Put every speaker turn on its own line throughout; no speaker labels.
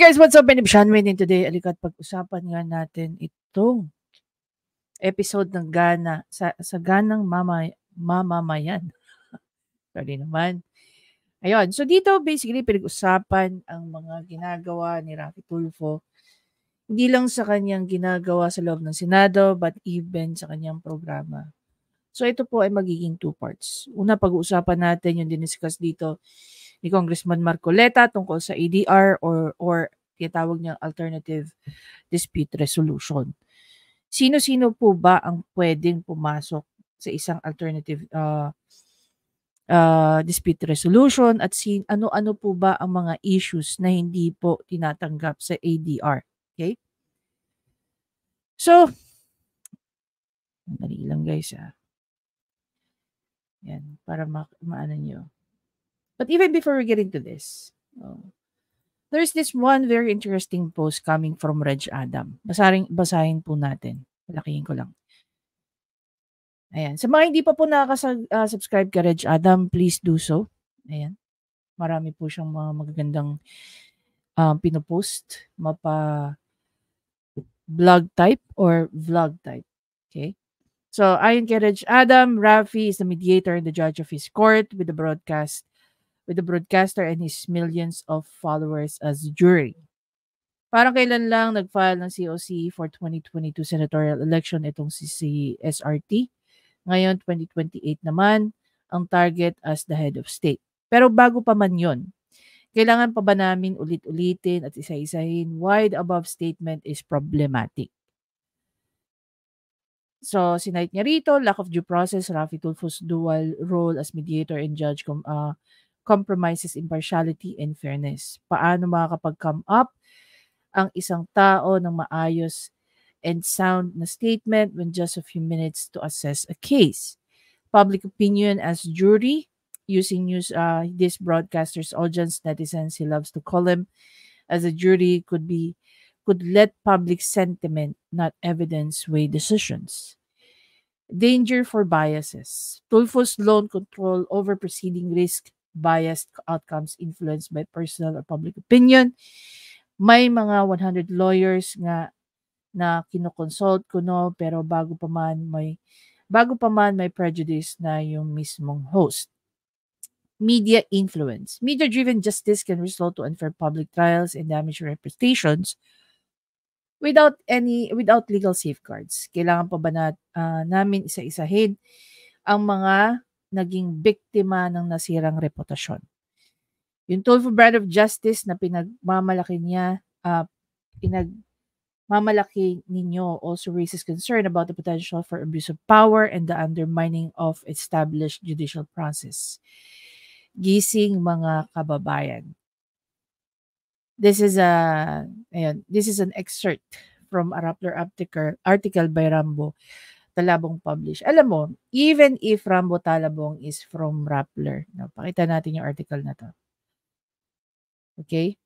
guys, what's up? I'm Sean Wayne, and today, alikat pag-usapan nga natin itong episode ng Gana, sa Ganang Mamamayan. Sorry naman. Ayun, so dito basically pinag-usapan ang mga ginagawa ni Raffy Tulfo. Hindi lang sa kanyang ginagawa sa loob ng Senado, but even sa kanyang programa. So ito po ay magiging 2 parts. Una, pag-uusapan natin yung diniscuss dito ni Congressman Marcoleta tungkol sa ADR or tinatawag niyang alternative dispute resolution. Sino-sino po ba ang pwedeng pumasok sa isang alternative dispute resolution at ano-ano po ba ang mga issues na hindi po tinatanggap sa ADR? Okay? So, dali lang guys Yan, para maano nyo. But even before we get into this, there's this one very interesting post coming from Reg Adam. Basahin po natin. Malakihin ko lang. Ayan. Sa mga hindi pa po nakaka-subscribe kay Reg Adam, please do so. Ayan. Marami po siyang mga magagandang pinopost. Blog type or vlog type. Okay? So, ayon kay Reg Adam, Raffy is the mediator and the judge of his court with the broadcaster and his millions of followers as jury. Parang kailan lang nag-file ng COC for 2022 senatorial election itong si SRT. Ngayon, 2028 naman, ang target as the head of state. Pero bago pa man yon, kailangan pa ba namin ulit-ulitin at isa-isahin why the above statement is problematic? So, sinite niya rito, lack of due process, Raffy Tulfo's dual role as mediator and judge compromises impartiality and fairness. Paano makakapag-come up ang isang tao ng maayos and sound na statement when just a few minutes to assess a case? Public opinion as jury, using this broadcaster's audience, netizens he loves to call him, as a jury could let public sentiment, not evidence, weigh decisions. Danger for biases. Tulfo's lone control over proceeding risk biased outcomes influenced by personal or public opinion. May mga 100 lawyers nga na kinoconsult ko pero bago pa man may prejudice na yung mismong host. Media influence. Media-driven justice can result to unfair public trials and damage reputations without legal safeguards. Kailangan pa ba namin isa-isahin ang mga naging biktima ng nasirang reputasyon? Yung Tulfo Brand of Justice na pinagmamalaki ninyo also raises concern about the potential for abuse of power and the undermining of established judicial process. Gising mga kababayan. This is an excerpt from a Rappler article by Rambo Talabong published. Alam mo, even if Rambo Talabong is from Rappler, pakita natin yung article na to. Okay?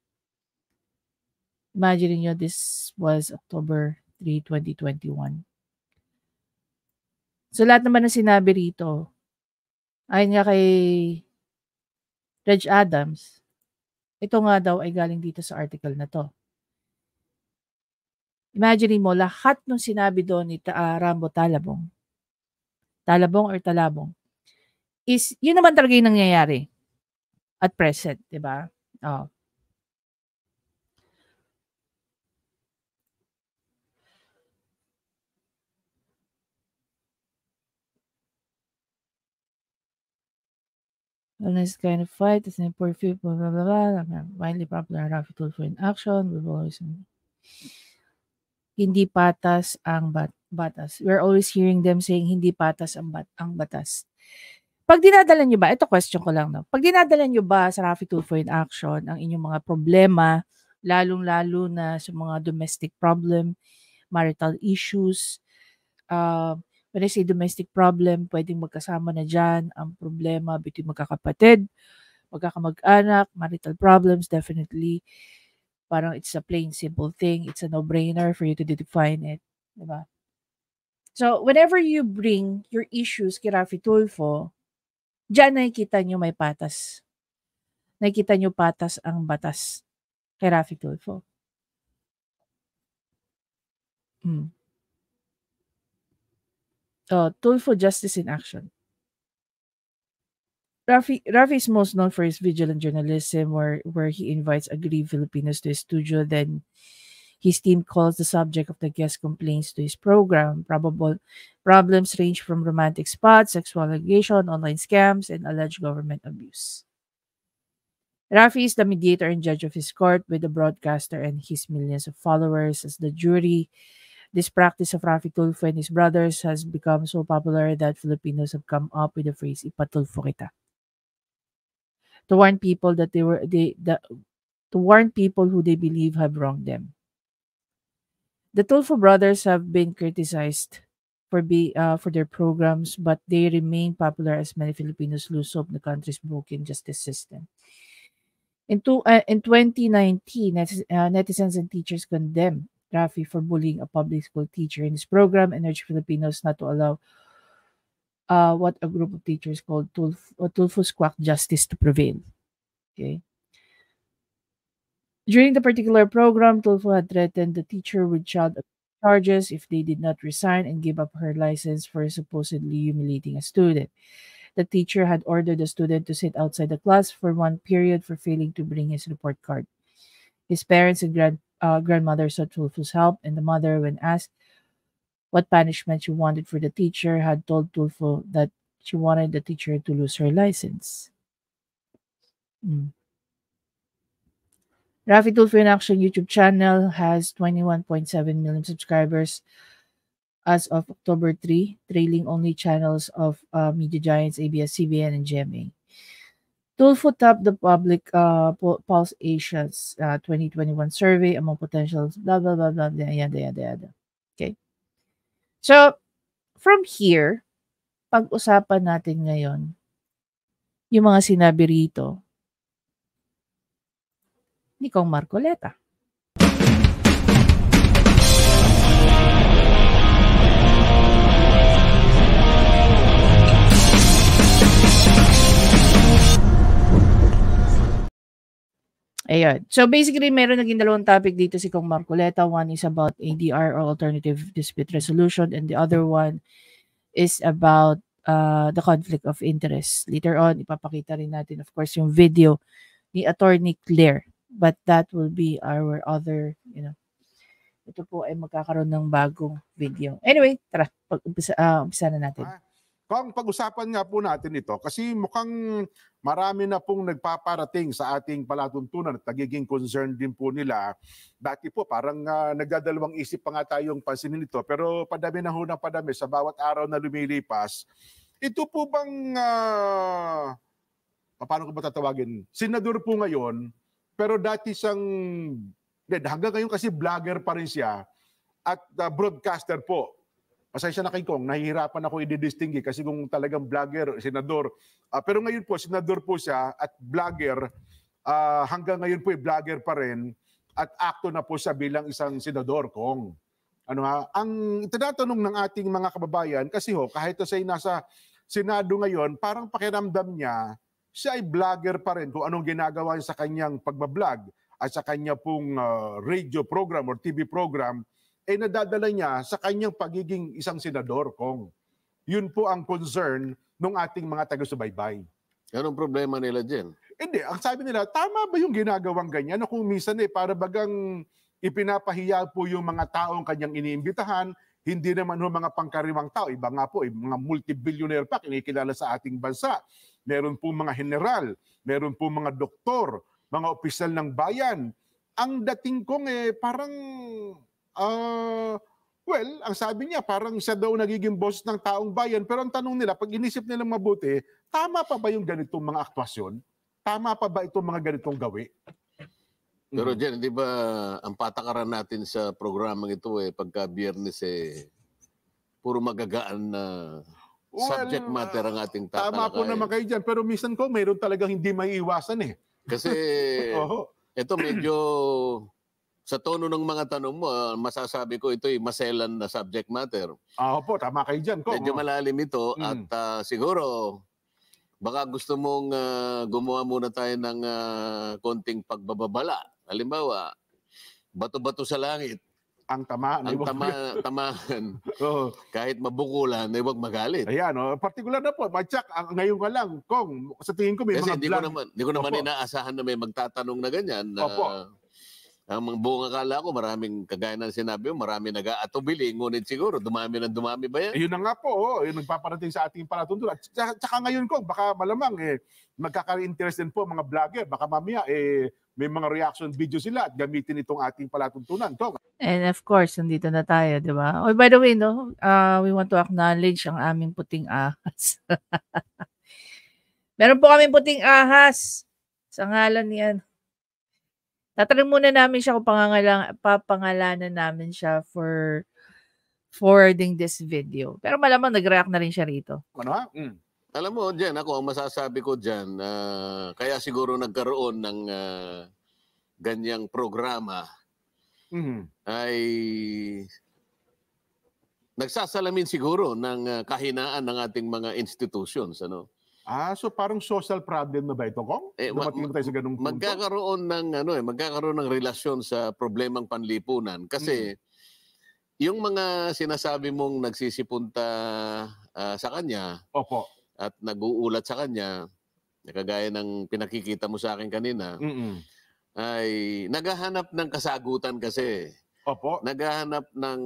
Imagine nyo, this was October 3, 2021. So, lahat naman ng sinabi rito, ayon nga kay Reg Adams, ito nga daw ay galing dito sa article na to. Imagine mo, lahat ng sinabi doon ni Rambo Talabong or Talabong, is, yun naman talaga yung nangyayari at present, di ba? Oh. On this kind of fight, it's an important blah, blah, blah, blah. Widely popular Raffy Tulfo in action. We've always hindi patas ang batas. We're always hearing them saying hindi patas ang batas. Pag dinadala nyo ba, ito question ko lang, no? Pag dinadala nyo ba sa Raffy Tulfo in action ang inyong mga problema, lalong-lalo na sa mga domestic problem, marital issues, when I say domestic problem, pwedeng magkasama na dyan ang problema between magkakapatid, magkakamag-anak, marital problems, definitely. Parang it's a plain simple thing. It's a no-brainer for you to define it. Diba? So, whenever you bring your issues kay Raffy Tulfo, dyan nakikita nyo may patas. Nakikita nyo patas ang batas. Kay Raffy Tulfo. Tulfo Justice in Action. Raffy is most known for his vigilant journalism where he invites aggrieved Filipinos to his studio. Then his team calls the subject of the guest complaints to his program. Probable problems range from romantic spots, sexual allegation, online scams, and alleged government abuse. Raffy is the mediator and judge of his court with the broadcaster and his millions of followers as the jury. This practice of Raffy Tulfo and his brothers has become so popular that Filipinos have come up with the phrase "ipatulfo kita" to warn people that to warn people who they believe have wronged them. The Tulfo brothers have been criticized for their programs, but they remain popular as many Filipinos lose hope in the country's broken justice system. In 2019, netizens and teachers condemned Raffy for bullying a public school teacher in his program and urged Filipinos not to allow what a group of teachers called Tulfo's quack justice to prevail. Okay. During the particular program, Tulfo had threatened the teacher with child abuse charges if they did not resign and give up her license for supposedly humiliating a student. The teacher had ordered the student to sit outside the class for one period for failing to bring his report card. His parents and grandmother sought Tulfo's help, and the mother, when asked what punishment she wanted for the teacher, had told Tulfo that she wanted the teacher to lose her license. Raffy Tulfo in Action YouTube channel has 21.7 million subscribers as of October 3, trailing only channels of media giants ABS-CBN and GMA. Tulfo topped the public Pulse Asia's 2021 survey among potentials, blah, blah, blah, blah, yada. Okay. So, from here, pag-usapan natin ngayon yung mga sinabi rito ni Kong Marcoleta. Ayun. So basically, meron naging dalawang topic dito si Kong Marcoleta. One is about ADR or Alternative Dispute Resolution, and the other one is about the conflict of interest. Later on, ipapakita rin natin, of course, yung video ni Attorney Claire. But that will be our other, ito po ay magkakaroon ng bagong video. Anyway, tara, umpisa na natin.
Kung pag-usapan nga po natin ito, kasi mukhang marami na pong nagpaparating sa ating palatuntunan at nagiging concern din po nila. Dati po parang nagdadalawang isip pa nga tayong pansinin ito, pero padami na ho ng padami sa bawat araw na lumilipas. Ito po bang, paano ko ba tatawagin? Senador po ngayon, pero dati siyang, hanggang ngayon kasi vlogger pa rin siya at broadcaster po. Pasensya na kay Kong, nahihirapan ako i-distinguish kasi kung talagang vlogger, senador. Pero ngayon po, senador po siya at vlogger. Hanggang ngayon po, vlogger pa rin at akto na po siya bilang isang senador, Kong. Ang tinatanong ng ating mga kababayan, kasi kahit na siya nasa Senado ngayon, parang pakiramdam niya, siya ay vlogger pa rin kung anong ginagawa niya sa kanyang pagbablog at sa kanya pong radio program or TV program, nadadala niya sa kanyang pagiging isang senador, Kong. Yun po ang concern ng ating mga taga-subaybay.
Anong problema nila dyan?
Hindi, ang sabi nila, tama ba yung ginagawang ganyan? Kung minsan para bagang ipinapahiya po yung mga taong kanyang iniimbitahan, hindi naman mga pangkariwang tao. Iba nga po, mga multi-billionaire pa kinikilala sa ating bansa. Meron po mga general, meron po mga doktor, mga opisyal ng bayan. Ang dating Kong parang... ang sabi niya, parang siya daw nagiging boss ng taong bayan. Pero ang tanong nila, pag inisip nilang mabuti, tama pa ba yung ganitong mga aktwasyon? Tama pa ba itong mga ganitong gawi?
Pero dyan, di ba, ang patakaran natin sa programang ito pagka Biyernes puro magagaan na subject matter ang ating tatalakayin.
Tama po naman kayo dyan. Pero minsan ko, mayroon talagang hindi maiiwasan
Kasi, ito medyo... Sa tono ng mga tanong mo, masasabi ko ito'y maselan na subject matter.
Opo, tama kayo dyan, Kong.
Medyo malalim ito at siguro baka gusto mong gumawa muna tayo ng konting pagbababala Halimbawa, bato-bato sa langit.
Ang tamaan.
Ang tamaan.
Oo.
Kahit mabukulan, ay huwag magalit.
Ayan, particular na po. Matyak, ngayon nga lang, Kong, sa tingin ko may
Kasi
mga
hindi ko naman inaasahan na may magtatanong na ganyan.
Opo.
Ang buong akala ko, maraming, kagaya ng sinabi mo, marami nag-aatubili. Ngunit siguro, dumami ba yan?
Ayun na nga po, yung nagpaparating sa ating palatuntunan. Tsaka ngayon, Kong, baka malamang magkaka-interest din po mga vlogger. Baka mamaya may mga reaction video sila at gamitin itong ating palatuntunan. Kong.
And of course, nandito na tayo, di ba? Oh, by the way, no, we want to acknowledge ang aming puting ahas. Meron po kaming puting ahas sa ngalan niyan. Tatanong muna namin siya kung papangalanan namin siya for forwarding this video. Pero malamang nag-react na rin siya rito.
Ano ha?
Alam mo, Jen, ako, ang masasabi ko dyan, kaya siguro nagkaroon ng ganyang programa ay nagsasalamin siguro ng kahinaan ng ating mga institutions. Ano?
So parang social problem na ba ito, Kong? Dumating tayo sa ganung punto?
Magkakaroon ng relasyon sa problemang panlipunan. Kasi yung mga sinasabi mong nagsisipunta sa kanya,
opo,
at nag-uulat sa kanya, kagaya ng pinakikita mo sa akin kanina, ay naghahanap ng kasagutan kasi.
Opo.
Naghahanap ng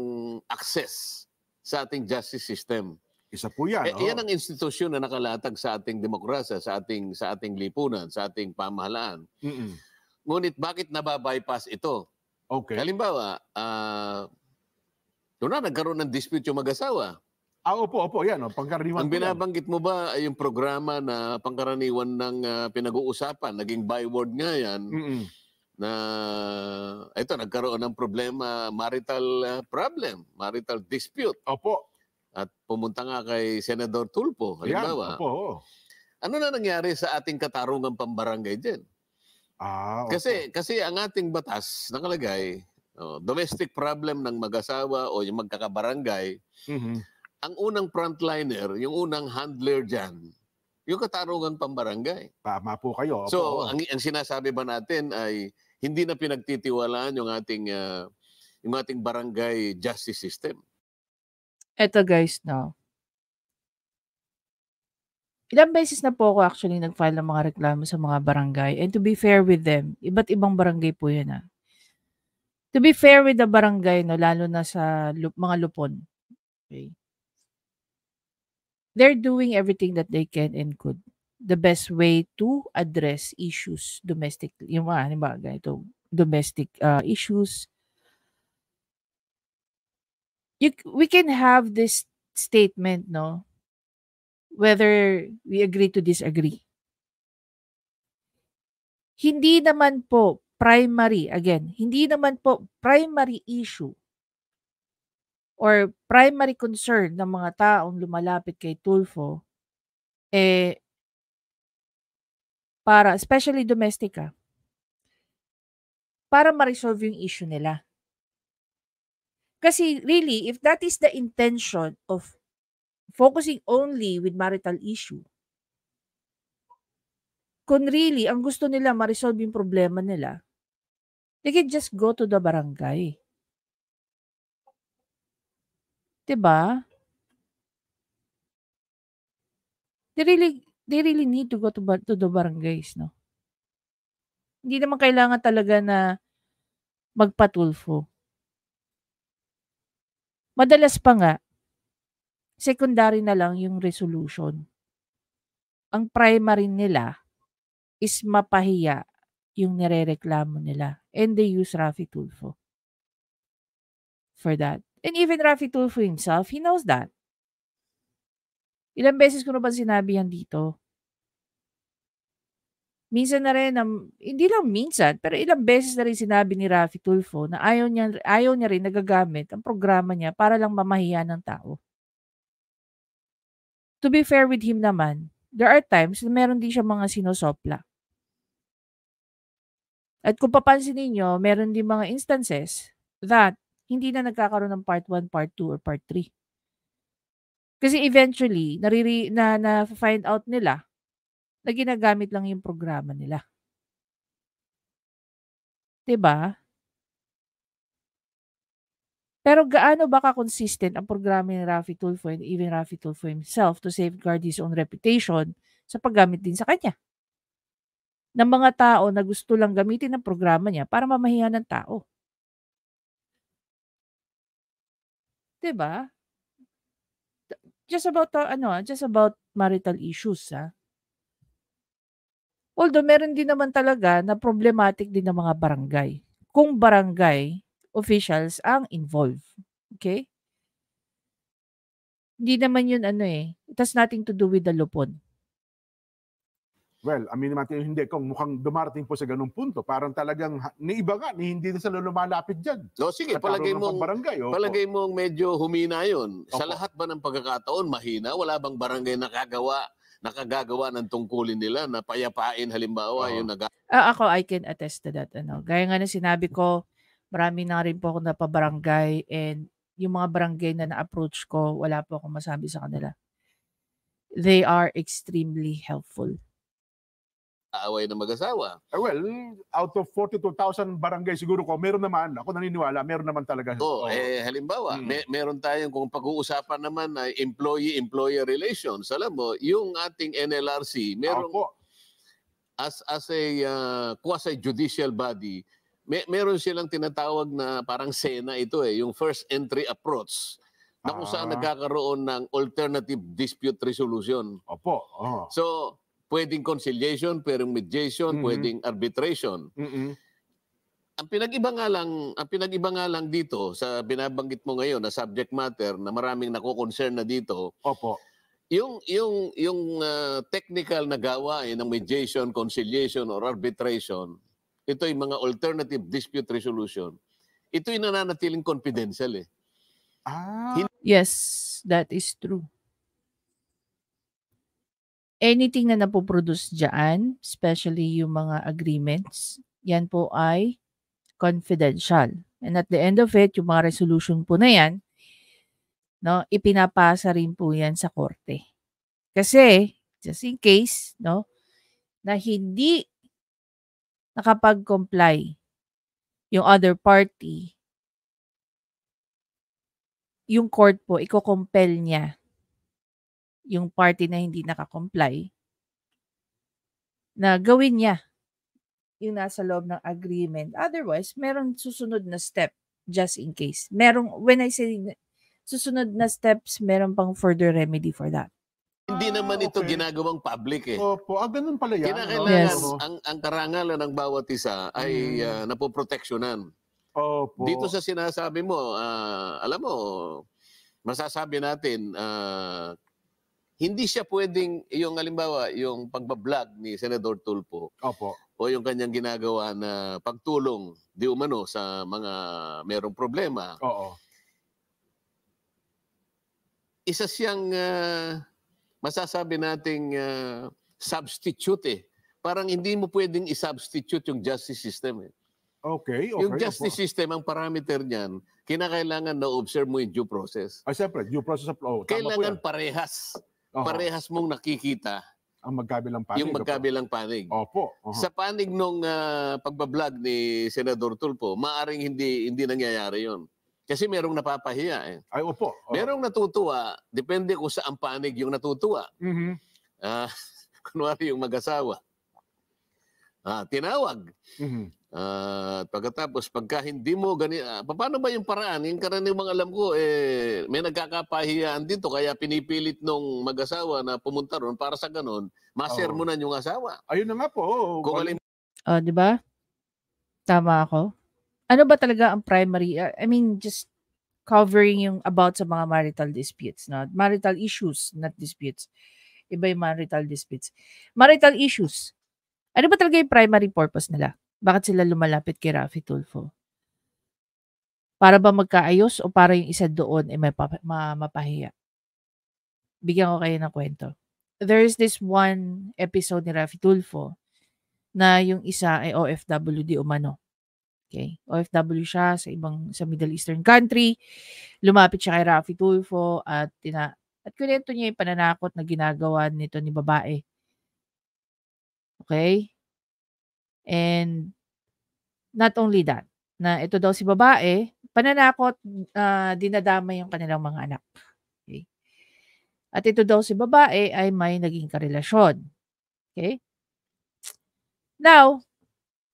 access sa ating justice system.
Isa po yan.
Yan ang institusyon na nakalatag sa ating demokrasya, sa ating lipunan, sa ating pamahalaan. Ngunit bakit nababypass ito?
Okay.
Halimbawa, doon na nagkaroon ng dispute yung mag-asawa.
Opo, yan. Pangkaraniwan.
Ang binabanggit mo ba ay yung programa na pangkaraniwan ng pinag-uusapan, naging byword nga yan, na ito, nagkaroon ng problema, marital problem, marital dispute.
Opo.
At pumunta nga kay Senador Tulfo, halimbawa.
Yan, opo.
Ano na nangyari sa ating katarungang pambarangay dyan? Kasi ang ating batas nakalagay, domestic problem ng mag-asawa o yung magkakabarangay, ang unang frontliner, yung unang handler dyan, yung katarungang pambarangay.
Tama po kayo. Opo.
So, ang sinasabi ba natin ay hindi na pinagtitiwalaan yung ating barangay justice system?
Eto guys, no. Ilang beses na po ako actually nag-file ng mga reklamo sa mga barangay. And to be fair with them, iba't ibang barangay po yun. To be fair with the barangay, no, lalo na sa mga lupon. Okay. They're doing everything that they can and could. The best way to address issues domestic. Yung mga, ganito, domestic issues. We can have this statement, no? Whether we agree to disagree. Hindi naman po primary issue or primary concern ng mga taong lumalapit kay Tulfo, para, especially domestic, para ma-resolve yung issue nila. Kasi really, if that is the intention of focusing only with marital issue, kung really, ang gusto nila ma-resolve yung problema nila, they can just go to the barangay. Diba? They really need to go to the barangays, no? Hindi naman kailangan talaga na magpatulfo. Madalas pa nga, secondary na lang yung resolution. Ang primary nila is mapahiya yung nirereklamo nila. And they use Raffy Tulfo for that. And even Raffy Tulfo himself, he knows that. Ilang beses ko na ba sinabi yan dito? Minsan na rin, hindi lang minsan, pero ilang beses na rin sinabi ni Raffy Tulfo na ayaw niya rin nagagamit ang programa niya para lang mamahiya ng tao. To be fair with him naman, there are times na meron din siya mga sinosopla. At kung papansin niyo, meron din mga instances that hindi na nagkakaroon ng part 1, part 2, or part 3. Kasi eventually, na-find out nila na ginagamit lang yung programa nila. 'Di ba? Pero gaano ba ka-consistent ang programa ni Raffy Tulfo and even Raffy Tulfo himself to safeguard his own reputation sa paggamit din sa kanya ng mga tao na gusto lang gamitin ang programa niya para mamahiya ng tao? 'Di ba? Just about just about marital issues, Although meron din naman talaga na problematic din ng mga barangay, kung barangay officials ang involved, okay? Hindi naman 'yun it has nothing to do with the lupon.
Well, aminin natin hindi kung mukhang dumarating po sa ganung punto. Parang talagang ni iba nga, ni hindi na sila lumalapit dyan.
No, sige, palagay mong medyo humina yun. Sa lahat ba ng pagkakataon, mahina? Wala bang barangay nakagagawa ng tungkulin nila na payapain halimbawa yung
Ako, I can attest to that. Gaya nga ng sinabi ko, marami na rin po ako napabarangay and yung mga barangay na na-approach ko, wala po akong masabi sa kanila. They are extremely helpful.
Away ng mag-asawa.
Well, out of 42,000 barangay siguro ko, meron naman, ako naniniwala, meron naman talaga.
Halimbawa, meron tayong kung pag-uusapan naman na employee-employer relations. Alam mo, yung ating NLRC, meron as a quasi-judicial body, meron silang tinatawag na parang SENA ito yung first entry approach na kung saan nagkakaroon ng alternative dispute resolution.
Opo.
So, pwedeng conciliation, pwedeng mediation, pwedeng arbitration. Ang pinag-iba nga lang dito sa binabanggit mo ngayon na subject matter na maraming nako-concern na dito.
Opo.
Yung technical na gawain ng mediation, conciliation or arbitration, ito yung mga alternative dispute resolution. Ito yung nananatiling confidential
Yes, that is true. Anything na napoproduce dyan, especially yung mga agreements, yan po ay confidential. And at the end of it, yung mga resolution po na yan, ipinapasa rin po yan sa korte. Kasi, just in case, na hindi nakapag-comply yung other party, yung court po, iko-compel niya yung party na hindi naka-comply na gawin niya yung nasa loob ng agreement. Otherwise, meron susunod na step just in case. When I say susunod na steps, meron pang further remedy for that.
Hindi naman ito ginagawang public
Opo, ganun pala yan.
Kinakailangan ang karangalan ng bawat isa ay napoproteksyonan.
Opo.
Dito sa sinasabi mo, alam mo, masasabi natin, hindi siya pwedeng, yung halimbawa, yung pagbablog ni Senador Tulfo, o yung kanyang ginagawa na pagtulong di umano sa mga merong problema. Isa siyang masasabi nating substitute Parang hindi mo pwedeng i-substitute yung justice system
Okay.
Yung justice system, ang parameter niyan, kinakailangan na observe mo yung due process.
Siyempre, due process of law.
Kailangan parehas. Parehas mong nakikita
ang magkabilang panig.
Yung magkabilang panig.
Opo.
Sa panig nung pagbablog ni Senador Tulfo, maaring hindi nangyayari yon. Kasi merong napapahiya
Ay, opo.
Merong natutuwa, depende kung saan panig yung natutuwa. Kunwari yung mag-asawa. Tinawag. Pagkatapos, pagka hindi mo paano ba yung paraan? Yung karaniwang alam ko, may nagkakapahiyaan dito, kaya pinipilit nung mag-asawa na pumunta ron para sa ganun, masermonan yung asawa.
Ayun na nga po.
Di ba? Tama ako. Ano ba talaga ang primary, just covering yung about sa mga marital disputes, marital issues, not disputes. Iba yung marital disputes. Marital issues. Ano ba talaga yung primary purpose nila? Bakit sila lumalapit kay Raffy Tulfo? Para ba magkaayos o para yung isa doon ay mapahiya? Bigyan ko kayo ng kwento. There is this one episode ni Raffy Tulfo na yung isa ay OFW di umano. Okay? OFW siya sa Middle Eastern country. Lumapit siya kay Raffy Tulfo at kunento niya yung pananakot na ginagawa nito ni babae. Okay? And Not only that, na ito daw si babae, pananakot, dinadamay yung kanilang mga anak. Okay? At ito daw si babae ay may naging karelasyon. Okay? Now,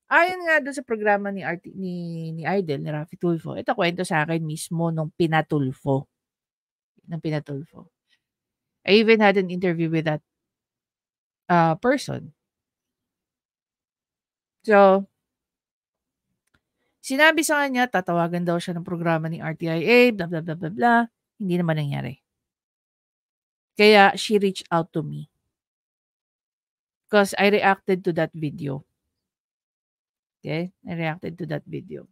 ayon nga doon sa programa ni Idol, ni Raffy Tulfo, ito kwento sa akin mismo nung pinatulfo. I even had an interview with that person. So, sinabi sa kanya, tatawagan daw siya ng programa ni RTIA, blah, blah, blah, blah, blah. Hindi naman nangyari. Kaya, she reached out to me. Because I reacted to that video. Okay? I reacted to that video.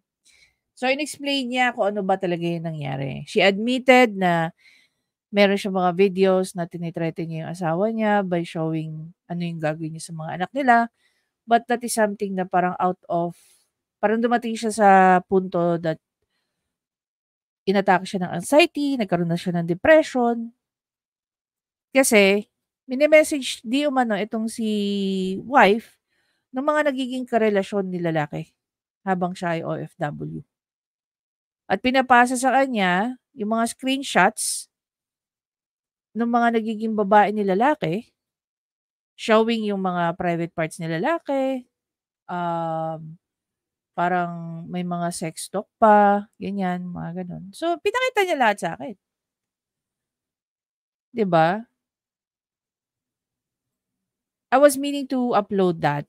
So, in-explain niya kung ano ba talaga yung nangyari. She admitted na meron siya mga videos na tinitreaten niya yung asawa niya by showing ano yung gagawin niya sa mga anak nila. But that is something na parang parang dumating siya sa punto that inatake siya ng anxiety, nagkaroon na siya ng depression. Kasi, mini-message di umano itong si wife ng mga nagiging karelasyon ni lalaki habang siya ay OFW. At pinapasa sa kanya yung mga screenshots ng mga nagiging babae ni lalaki, showing yung mga private parts ni lalaki, parang may mga sex talk pa, ganyan, mga ganun. So, pinakita niya lahat sa akin. 'Di ba? I was meaning to upload that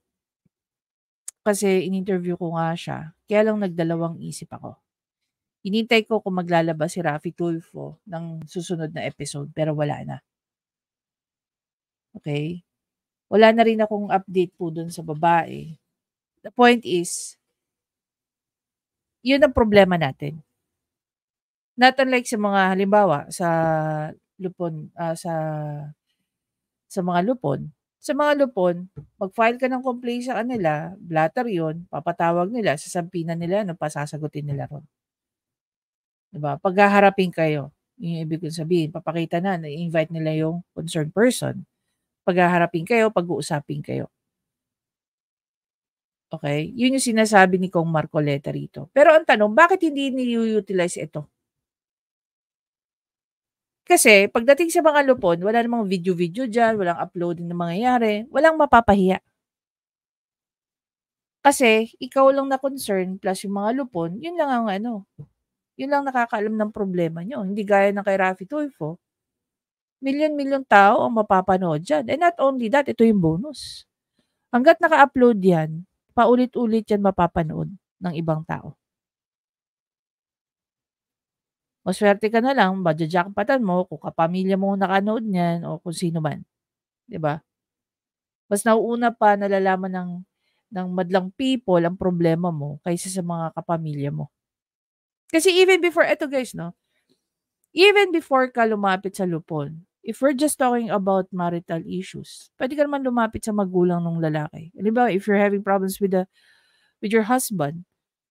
kasi in-interview ko nga siya. Kaya lang nagdalawang isip ako. Hinintay ko kung maglalabas si Raffy Tulfo ng susunod na episode pero wala na. Okay? Wala na rin akong update po dun sa babae. The point is, yun ang problema natin. Not unlike sa mga halimbawa sa lupon, sa mga lupon. Sa mga lupon, mag-file ka ng complaint sa kanila, blatter yun, papatawag nila, sasampinan nila, pasasagutin nila ron. Diba? Paghaharapin kayo, yung ibig kong sabihin, papakita na, invite nila yung concerned person. Paghaharapin kayo, pag-uusapin kayo. Okay? Yun yung sinasabi ni Kong Marcoleta rito. Pero ang tanong, bakit hindi ni-utilize ito? Kasi pagdating sa mga lupon, wala namang video-video dyan, walang uploading na mangyayari, walang mapapahiya. Kasi ikaw lang na concern plus yung mga lupon, yun lang ang yun lang nakakaalam ng problema nyo. Hindi gaya ng kay Raffy Tulfo. Milyon-milyon tao ang mapapanood dyan. And not only that, ito yung bonus. Hanggat naka-upload yan, paulit-ulit yan mapapanood ng ibang tao. Maswerte ka na lang, madya-jackpotan mo kung kapamilya mo nakanood niyan o kung sino man. 'Di ba? Mas nauuna pa nalalaman ng madlang people ang problema mo kaysa sa mga kapamilya mo. Kasi even before, eto guys, no? Even before ka lumapit sa lupon, if we're just talking about marital issues, pwede ka naman lumapit sa magulang ng lalaki. Halimbawa, if you're having problems with your husband,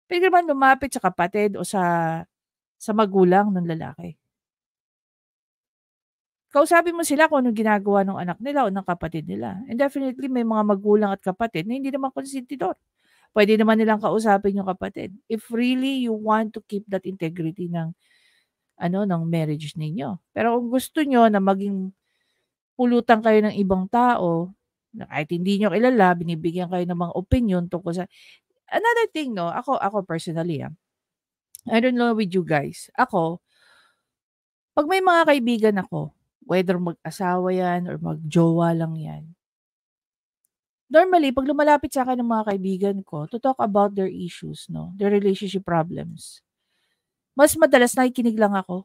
pwede ka naman lumapit sa kapatid o sa magulang ng lalaki. Kausapin mo sila kung anong ginagawa ng anak nila o ng kapatid nila. And definitely, may mga magulang at kapatid na hindi naman konsentidor. Pwede naman nilang kausapin yung kapatid. If really you want to keep that integrity ng marriage ninyo. Pero kung gusto nyo na maging pulutan kayo ng ibang tao, na kahit hindi nyo kilala, binibigyan kayo ng mga opinion tungkol sa... Another thing, no? Ako personally, I don't know with you guys. Ako, pag may mga kaibigan ako, whether mag-asawa yan or mag-jowa lang yan, normally, pag lumalapit sa akin ng mga kaibigan ko to talk about their issues, no, their relationship problems, mas madalas nakikinig lang ako.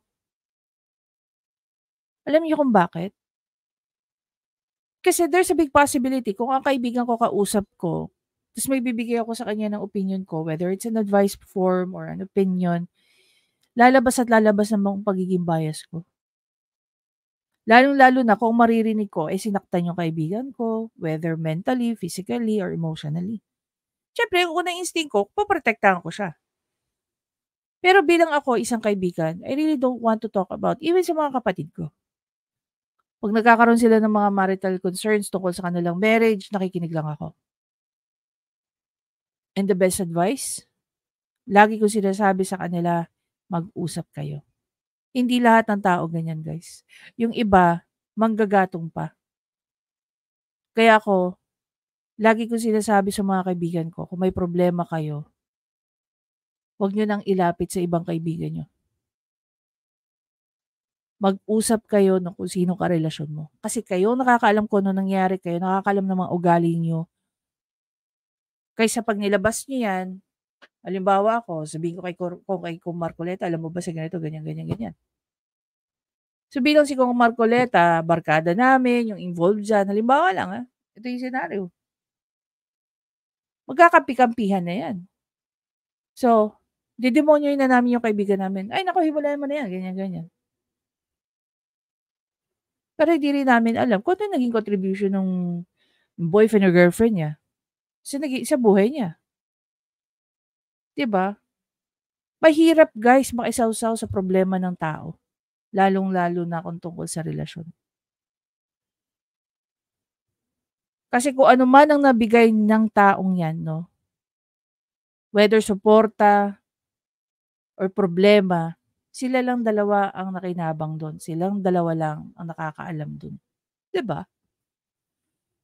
Alam niyo kung bakit? Kasi there's a big possibility kung ang kaibigan ko kausap ko, tapos may bibigay ako sa kanya ng opinion ko, whether it's an advice form or an opinion, lalabas at lalabas ng pagiging bias ko. Lalong-lalo na kung maririnig ko, sinaktan yung kaibigan ko, whether mentally, physically, or emotionally. Siyempre, kung unang instinct ko, paprotektahan ko siya. Pero bilang ako, isang kaibigan, I really don't want to talk about, even sa mga kapatid ko. Pag nagkakaroon sila ng mga marital concerns tungkol sa kanilang marriage, nakikinig lang ako. And the best advice, lagi ko sinasabi sa kanila, mag-usap kayo. Hindi lahat ng tao ganyan, guys. Yung iba, manggagatong pa. Kaya ako, lagi ko sinasabi sa mga kaibigan ko, kung may problema kayo, huwag nyo nang ilapit sa ibang kaibigan nyo. Mag-usap kayo ng kung sino karelasyon mo. Kasi kayo nakakaalam kung ano nangyari, kayo nakakaalam ng mga ugali nyo. Kaysa pag nilabas nyo yan, halimbawa ako, sabihin ko kay Kung Marcoleta, alam mo ba sa ganito, ganyan, ganyan, ganyan. So bilang si Kung Marcoleta, barkada namin, yung involved dyan, halimbawa lang ito yung senaryo. Magkakampi-kampihan na yan. So, didemonyoin na namin yung kaibigan namin. Ay, naku, hiwalayan mo na yan, ganyan, ganyan. Pero hindi rin namin alam kung ano naging contribution ng boyfriend or girlfriend niya sa buhay niya. 'Di ba? Mahirap guys makisawsaw sa problema ng tao. Lalong-lalo na kung tungkol sa relasyon. Kasi kung ano man ang nabigay ng taong yan, no? Whether suporta or problema, sila lang dalawa ang nakinabang doon. Silang dalawa lang ang nakakaalam doon. 'Di ba?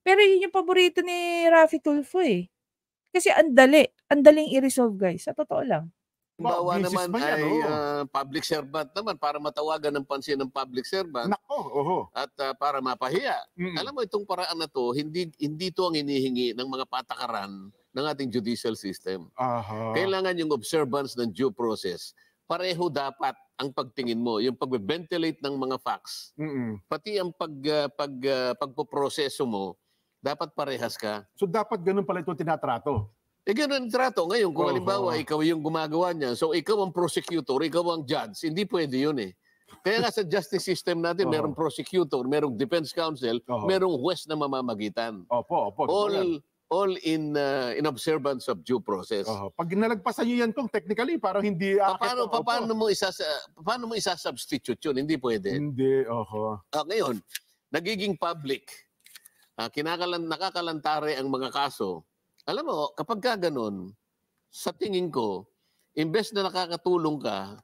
Pero yun yung paborito ni Raffy Tulfo eh. Kasi ang daling i-resolve guys, sa totoo lang.
Bawa
business
naman
man yan,
ay
oo.
public servant naman para matawagan ng pansin ng public servant
Nako, oho.
at para mapahiya.
Mm.
Alam mo itong paraan na to, hindi to ang hinihingi ng mga patakaran ng ating judicial system.
Aha.
Kailangan yung observance ng due process. Pareho dapat ang pagtingin mo, yung pag-ventilate ng mga facts, pati ang pagpoproseso mo, dapat parehas ka.
So dapat ganun pala itong tinatrato.
Ganun ang trato. Ngayon, kung halimbawa, ikaw yung gumagawa niya, so ikaw ang prosecutor, ikaw ang judge, hindi pwede yun eh. Kaya nga sa justice system natin, merong prosecutor, merong defense counsel, merong huwes na mamamagitan.
Opo.
All in observance of due process.
Pag nalagpasan nyo yan kung technically, parang hindi...
Paano mo isa-substitute yun? Hindi pwede.
Hindi,
ngayon, nagiging public. Nakakalantare ang mga kaso. Alam mo, kapag ka ganun, sa tingin ko, imbes na nakakatulong ka,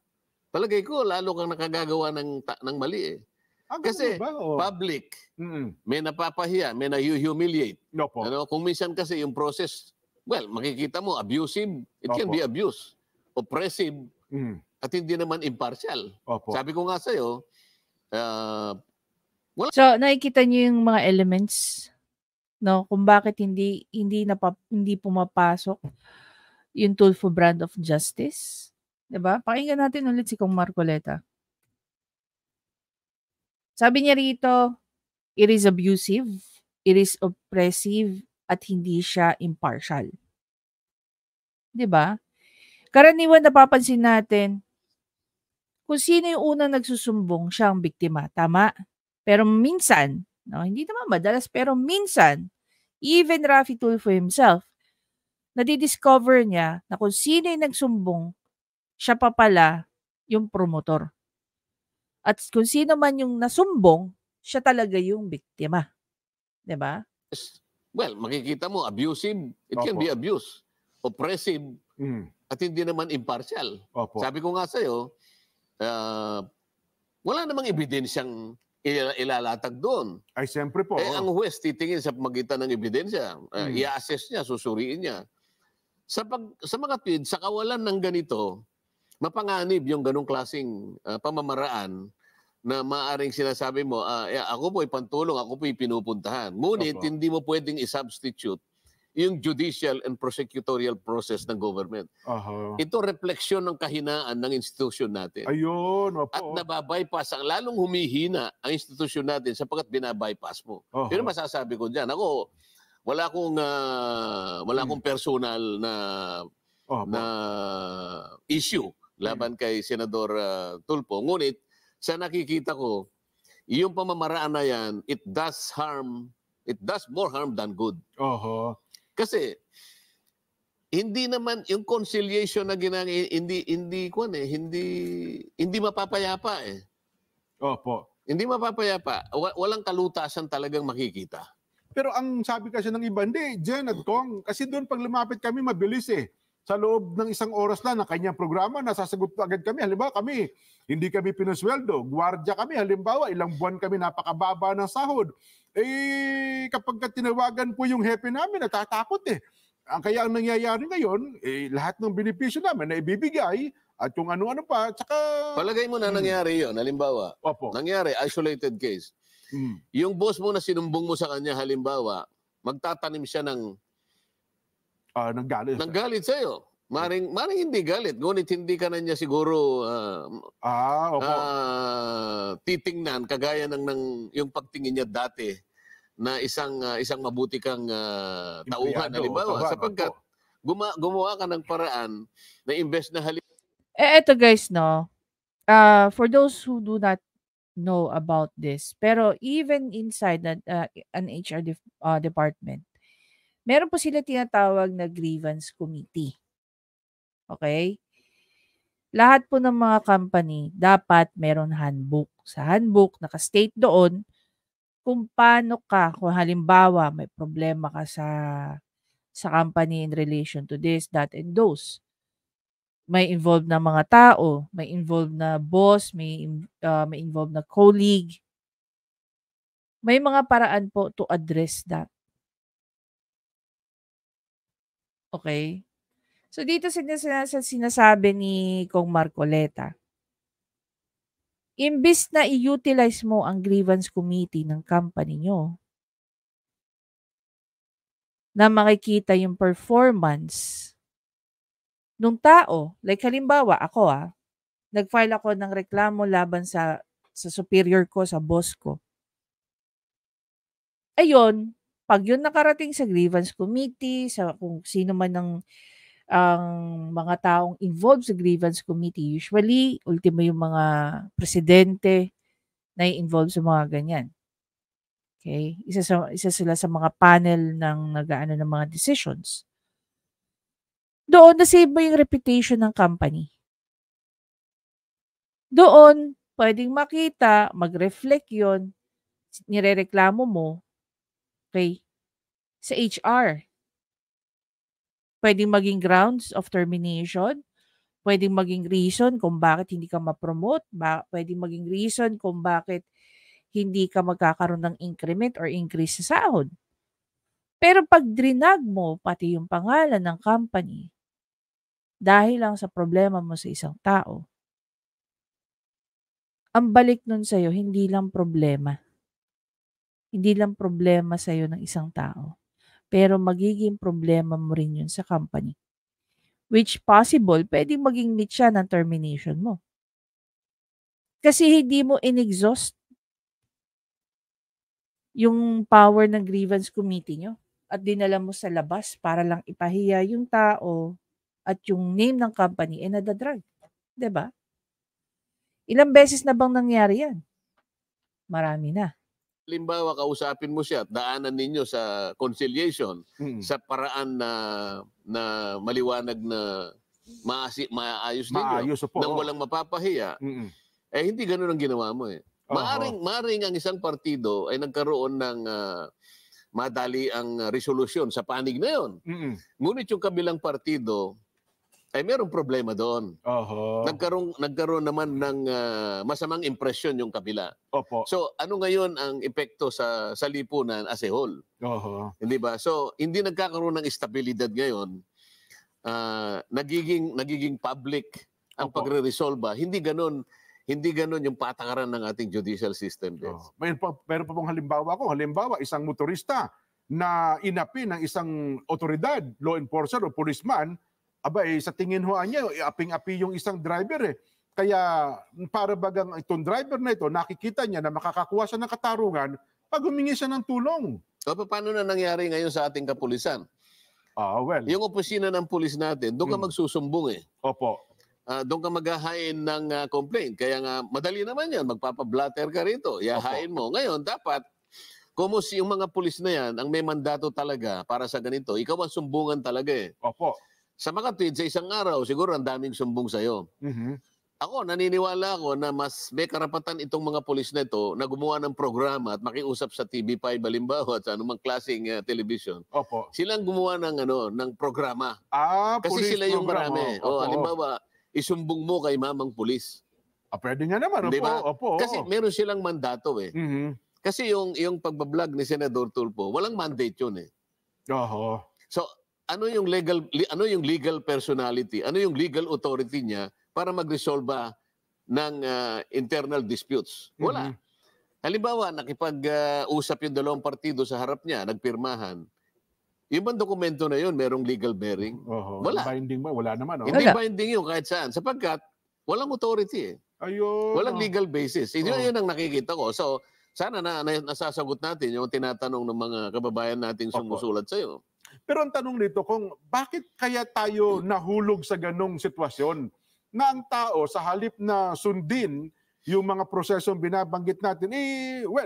palagay ko, lalo kang nakagagawa ng mali eh. Kasi public, may napapahiya, may na-humiliate. Kung minsan kasi yung process, well, makikita mo, abusive, it can be abuse, oppressive, at hindi naman impartial. Sabi ko nga sa'yo,
So, nakikita niyo yung mga elements, no, kung bakit hindi pumapasok yung Tulfo brand of justice, 'di ba? Pakinggan natin ulit si Kung Marcoleta. Sabi niya rito, it is abusive, it is oppressive, at hindi siya impartial. 'Di ba? Karaniwan napapansin natin kung sino yung unang nagsusumbong, siya ang biktima, tama? Pero minsan, no, hindi naman madalas, pero minsan, even Raffy Tulfo himself, nadidiscover niya na kung sino yung nagsumbong, siya pa pala yung promotor. At kung sino man yung nasumbong, siya talaga yung biktima. 'Di ba?
Well, makikita mo, abusive, it can be abuse. Oppressive, at hindi naman impartial. Sabi ko nga sa'yo, wala namang ebidensyang ilalatag doon.
Ay, siyempre po.
Ang huwes titingin sa pamagitan ng ebidensya. I-assess niya, susuriin niya. Sa mga tweed, sa kawalan ng ganito, mapanganib yung ganong klaseng pamamaraan na maaaring sinasabi mo, ako po'y pantulong, ako po'y pinupuntahan. Ngunit, hindi mo pwedeng i-substitute yung judicial and prosecutorial process ng government. Ito refleksyon ng kahinaan ng institusyon natin.
Ayun,
at nababypass, lalong humihina ang institusyon natin sapagkat binabypass mo. Pero masasabi ko dyan, ako, wala akong personal na issue laban kay Senador Tulfo. Ngunit, sa nakikita ko, yung pamamaraan na yan, it does more harm than good. Kasi, hindi naman yung conciliation na hindi mapapayapa eh. Hindi mapapayapa. Walang kalutasan talagang makikita.
Pero ang sabi kasi ng iba, hindi, Jen at Kong, kasi doon pag lumapit kami, mabilis eh. sa loob ng isang oras na ng kanyang programa, nasasagot agad kami. Halimbawa kami, hindi kami pinusweldo. Gwardiya kami, halimbawa, ilang buwan kami napakababa ng sahod. Kapag tinawagan po yung hepe namin, natatakot eh. Kaya ang nangyayari ngayon, lahat ng benepisyo namin na ibibigay at yung ano-ano pa, tsaka...
Palagay mo na nangyari yun, halimbawa.
Opo.
Nangyari, isolated case. Yung boss mo na sinumbong mo sa kanya, halimbawa, magtatanim siya ng galit sa'yo. Maring hindi galit, ngunit hindi ka na niya siguro titingnan kagaya ng yung pagtingin niya dati na isang mabuti kang tauhan, halimbawa, sapagkat gumawa ka ng paraan na imbes na
Eto guys, no, for those who do not know about this, pero even inside an HR department, meron po sila tinatawag na grievance committee. Okay? Lahat po ng mga company dapat meron handbook. Sa handbook, naka-state doon kung paano ka, kung halimbawa may problema ka sa company in relation to this, that, and those. May involved na mga tao, may involved na boss, may involved na colleague. May mga paraan po to address that. Okay? So dito sinasabi ni Kong Marcoleta, imbis na i-utilize mo ang grievance committee ng company nyo na makikita yung performance nung tao, like halimbawa ako nag-file ako ng reklamo laban sa superior ko, sa boss ko. Ayun, pag yun nakarating sa grievance committee, sa kung sino man ang mga taong involved sa grievance committee, usually, ultimo yung mga presidente na involved sa mga ganyan. Okay? Isa sila sa mga panel ng nag-aano ng mga decisions. Doon, nasave mo yung reputation ng company. Doon, pwedeng makita, mag-reflect yun, nirereklamo mo, okay, sa HR. Pwedeng maging grounds of termination, pwedeng maging reason kung bakit hindi ka ma-promote, pwedeng maging reason kung bakit hindi ka magkakaroon ng increment or increase sa sahod. Pero pag drinag mo pati yung pangalan ng company dahil lang sa problema mo sa isang tao, ang balik nun sa'yo, hindi lang problema. Hindi lang problema sa'yo ng isang tao. Pero magiging problema mo rin yun sa company. Which possible, pwedeng maging meet siya ng termination mo. Kasi hindi mo in-exhaust yung power ng grievance committee nyo at dinala mo sa labas para lang ipahiya yung tao at yung name ng company nadadrag. Diba? Ilang beses na bang nangyari yan? Marami na.
Halimbawa, kausapin mo siya at daanan ninyo sa conciliation sa paraan na maliwanag na maayos ninyo nang walang mapapahiya. Hindi ganun ang ginawa mo eh. Maaring ang isang partido ay nagkaroon ng madali ang resolusyon sa panig na yun. Ngunit yung kabilang partido ay merong problema doon. Nagkaroon naman ng masamang impresyon yung kabila. So, ano ngayon ang epekto sa lipunan as a whole? Hindi ba? So, hindi nagkakaroon ng estabilidad ngayon. Nagiging public ang pagre-resolve. Hindi ganun yung patakaran ng ating judicial system.
Meron pa pong halimbawa ko. Halimbawa, isang motorista na inapi ng isang otoridad, law enforcer o policeman, sa tingin niya, aping-api yung isang driver eh. Kaya para bagang itong driver na ito, nakikita niya na makakakuha siya ng katarungan pag humingi siya ng tulong.
So, paano na nangyari ngayon sa ating kapulisan? Yung opisina ng pulis natin, doon ka magsusumbong eh. Doon ka maghahain ng complaint. Kaya nga, madali naman yan. Magpapablatter ka rito. Iahain mo. Ngayon, dapat, kung yung mga pulis na yan, ang may mandato talaga para sa ganito, ikaw ang sumbungan talaga eh. Sa makatwid, sa isang araw, siguro ang daming sumbong sa'yo. Ako, naniniwala ako na mas may karapatan itong mga pulis na ito na gumawa ng programa at makiusap sa TV5 halimbawa at sa anumang klaseng television.
Opo.
Silang gumawa ng programa. Kasi
Police
sila yung
program.
marami.
Opo.
Halimbawa, isumbong mo kay mamang pulis.
Pwede nga naman.
Diba?
Opo.
Kasi meron silang mandato eh.
Mhm.
Kasi yung pagbablog ni Senador Tulfo, walang mandate yun eh.
Oho.
So, ano yung legal personality? Ano yung legal authority niya para mag-resolve ng internal disputes? Wala. Halimbawa, nakipag-usap yung dalawang partido sa harap niya, nagpirmahan. Yung bang dokumento na yun, merong legal bearing? Wala.
Binding ba? Wala naman.
Hindi binding yun kahit saan. Sapagkat walang authority eh.
Ayun.
Walang legal basis. Yun ang nakikita ko. So, sana nasasagot natin yung tinatanong ng mga kababayan nating sumusulat sa'yo.
Pero ang tanong nito, kung bakit kaya tayo nahulog sa ganong sitwasyon na ang tao sa halip na sundin yung mga prosesong binabanggit natin,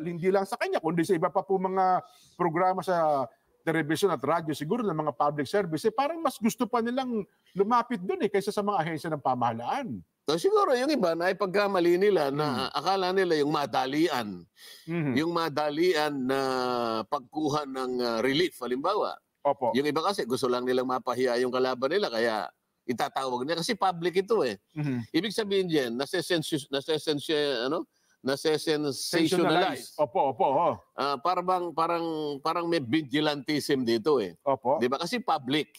hindi lang sa kanya, kundi sa iba pa po mga programa sa television at radyo, siguro ng mga public service, parang mas gusto pa nilang lumapit doon kaysa sa mga ahensya ng pamahalaan.
So, siguro yung iba na ipagkamali nila na akala nila yung madalian. Yung madalian na pagkuha ng relief, halimbawa.
Opo.
Yung iba kasi gusto lang nilang mapahiya yung kalaban nila kaya itatawag nila kasi public ito eh. Ibig sabihin diyan, nase-sensationalize.
Opo.
Parang may vigilantism dito eh.
Opo.
'Di ba? Kasi public.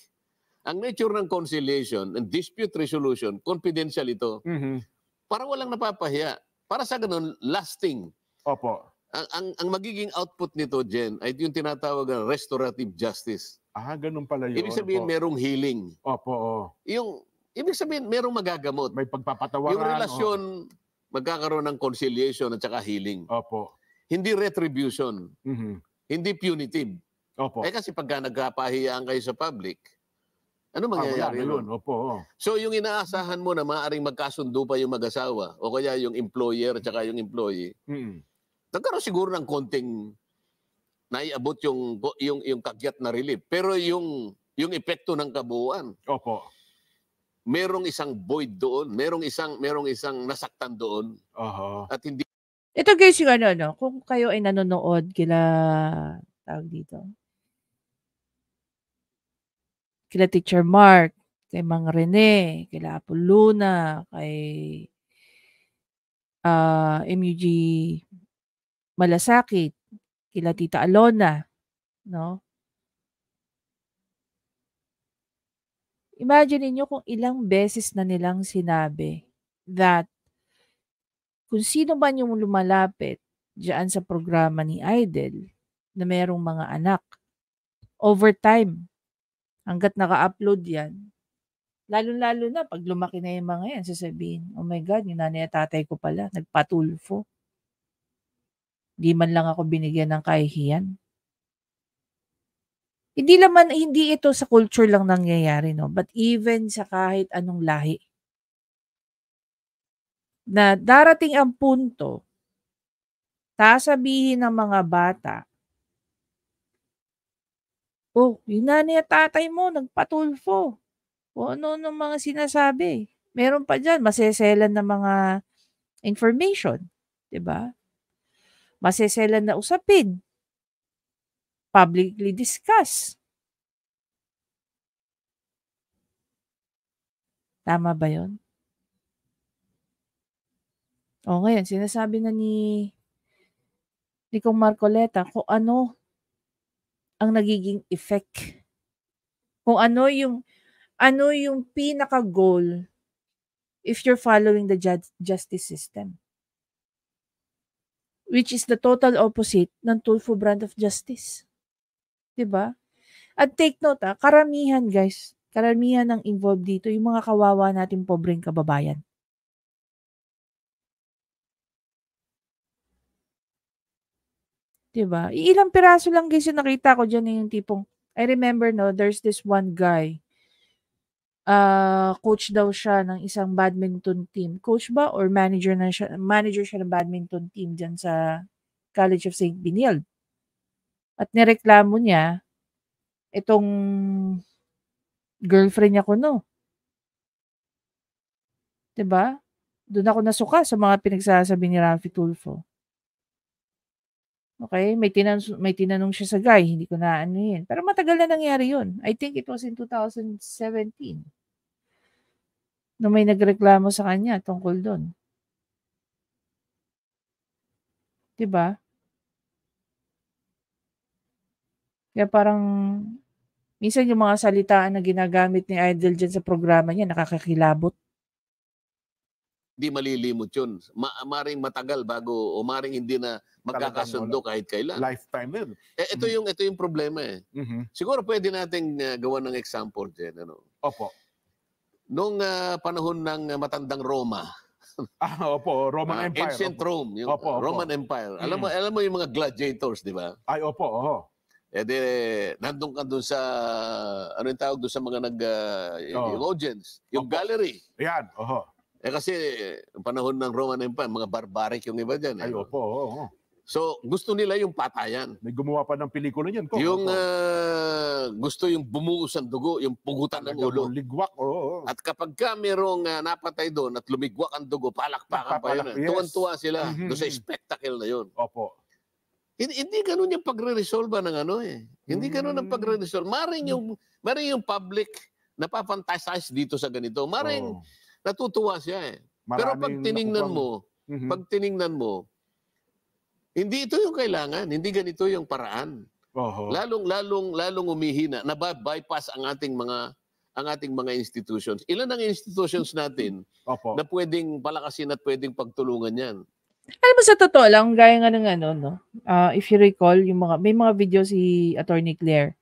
Ang nature ng conciliation and dispute resolution, confidential ito. Para walang napapahiya. Para sa ganun, lasting.
Opo.
Ang magiging output nito, Jen, ay yung tinatawag na restorative justice.
Ganun pala yun.
Ibig sabihin, merong healing.
Opo.
Ibig sabihin, merong magagamot.
May pagpapatawaran.
Yung relasyon, magkakaroon ng conciliation at saka healing.
Opo.
Hindi retribution. Hindi punitive.
Opo.
Kasi pagka nagkapahiyaan kayo sa public, ano mangyayari
yun? Opo.
So yung inaasahan mo na maaaring magkasundo pa yung mag-asawa o kaya yung employer at saka yung employee, nagkaroon siguro ng konting naiabot yung kagyat na relief. Pero yung epekto ng kabuuan,
opo,
merong isang void doon, merong isang nasaktan doon. At hindi.
Ito guys yung kung kayo ay nanonood kila Teacher Mark, kay Mang Rene, kila Apo Luna, kay MUG Malasakit, kila Tita Alona, no? Imagine niyo kung ilang beses na nilang sinabi that kung sino man yung lumalapit diyan sa programa ni Idol na merong mga anak, over time, hanggat naka-upload yan, lalo-lalo na pag lumaki na yung mga yan, sasabihin, oh my God, yung nanay at tatay ko pala, nagpatulfo. Di man lang ako binigyan ng kahihiyan. Hindi ito sa culture lang nangyayari, no? But even sa kahit anong lahi. Na darating ang punto, sasabihin ng mga bata, oh, yung nanay at tatay mo, nagpatulfo. O ano mga sinasabi. Meron pa dyan, maseselan na mga information. Diba? Maseselan na usapin. Publicly discuss. Tama ba yun? O ngayon, sinasabi na ni Kong Marcoleta kung ano ang nagiging effect. Kung ano yung pinaka-goal if you're following the justice system. Which is the total opposite ng Tulfo brand of justice. Diba? At take note, karamihan ng involved dito, yung mga kawawa natin pobreng kababayan. Diba? Ilang piraso lang guys yung nakita ko dyan yung tipong, I remember there's this one guy, coach daw siya ng isang badminton team. Coach ba or manager siya ng badminton team dyan sa College of St. Benilde. At nireklamo niya itong girlfriend niya 'Diba? Doon ako nasuka sa mga pinagsasabi ni Raffy Tulfo. Okay, may tinanong siya sa guy, hindi ko na ano yun. Pero matagal na nangyari yun. I think it was in 2017. Na may nagreklamo sa kanya tungkol doon. 'Di ba? Kaya parang minsan yung mga salitaan na ginagamit ni Idol dyan sa programa niya nakakakilabot.
Di malilimot yun. Maring matagal bago o maring hindi na magkakasundo kahit kailan.
Lifetime yun.
Ito yung problema eh. Siguro pwede nating gawa ng example dyan. Ano?
Opo.
Nung panahon ng matandang Roma.
Opo, Roman Empire.
Ancient Rome, yung Roman Empire. Alam mo yung mga gladiators, di ba?
Ay, opo.
Nandun ka doon sa, ano yung tawag doon sa mga yung audience, yung gallery.
Yan,
kasi, panahon ng Roman Empire, mga barbaric yung iba dyan.
Ay, opo.
So, gusto nila yung patayan.
May gumawa pa ng pelikula niyan.
Yung gusto yung bumuhos ang dugo, yung pugutan ng ulo.
Ligwak,
At kapag ka merong napatay doon at lumigwak ang dugo, palakpakan pa yun. Yes. Tuwan-tuwa sila doon sa spectacle na yun.
Opo.
Hindi ganun yung pagre-resolve ng ano eh. Hindi ganun ang pagre-resolve. Maring yung public napapantasize dito sa ganito. Maring natutuwa siya eh. Pero pag tiningnan mo, hindi ito yung kailangan, hindi ganito yung paraan. Lalong umihina, bypass ang ating mga institutions. Ilan ang institutions natin na pwedeng palakasin at pwedeng pagtulungan yan?
Alam mo, sa totoo lang, gaya nga ng ano, no? If you recall, may mga video si Attorney Claire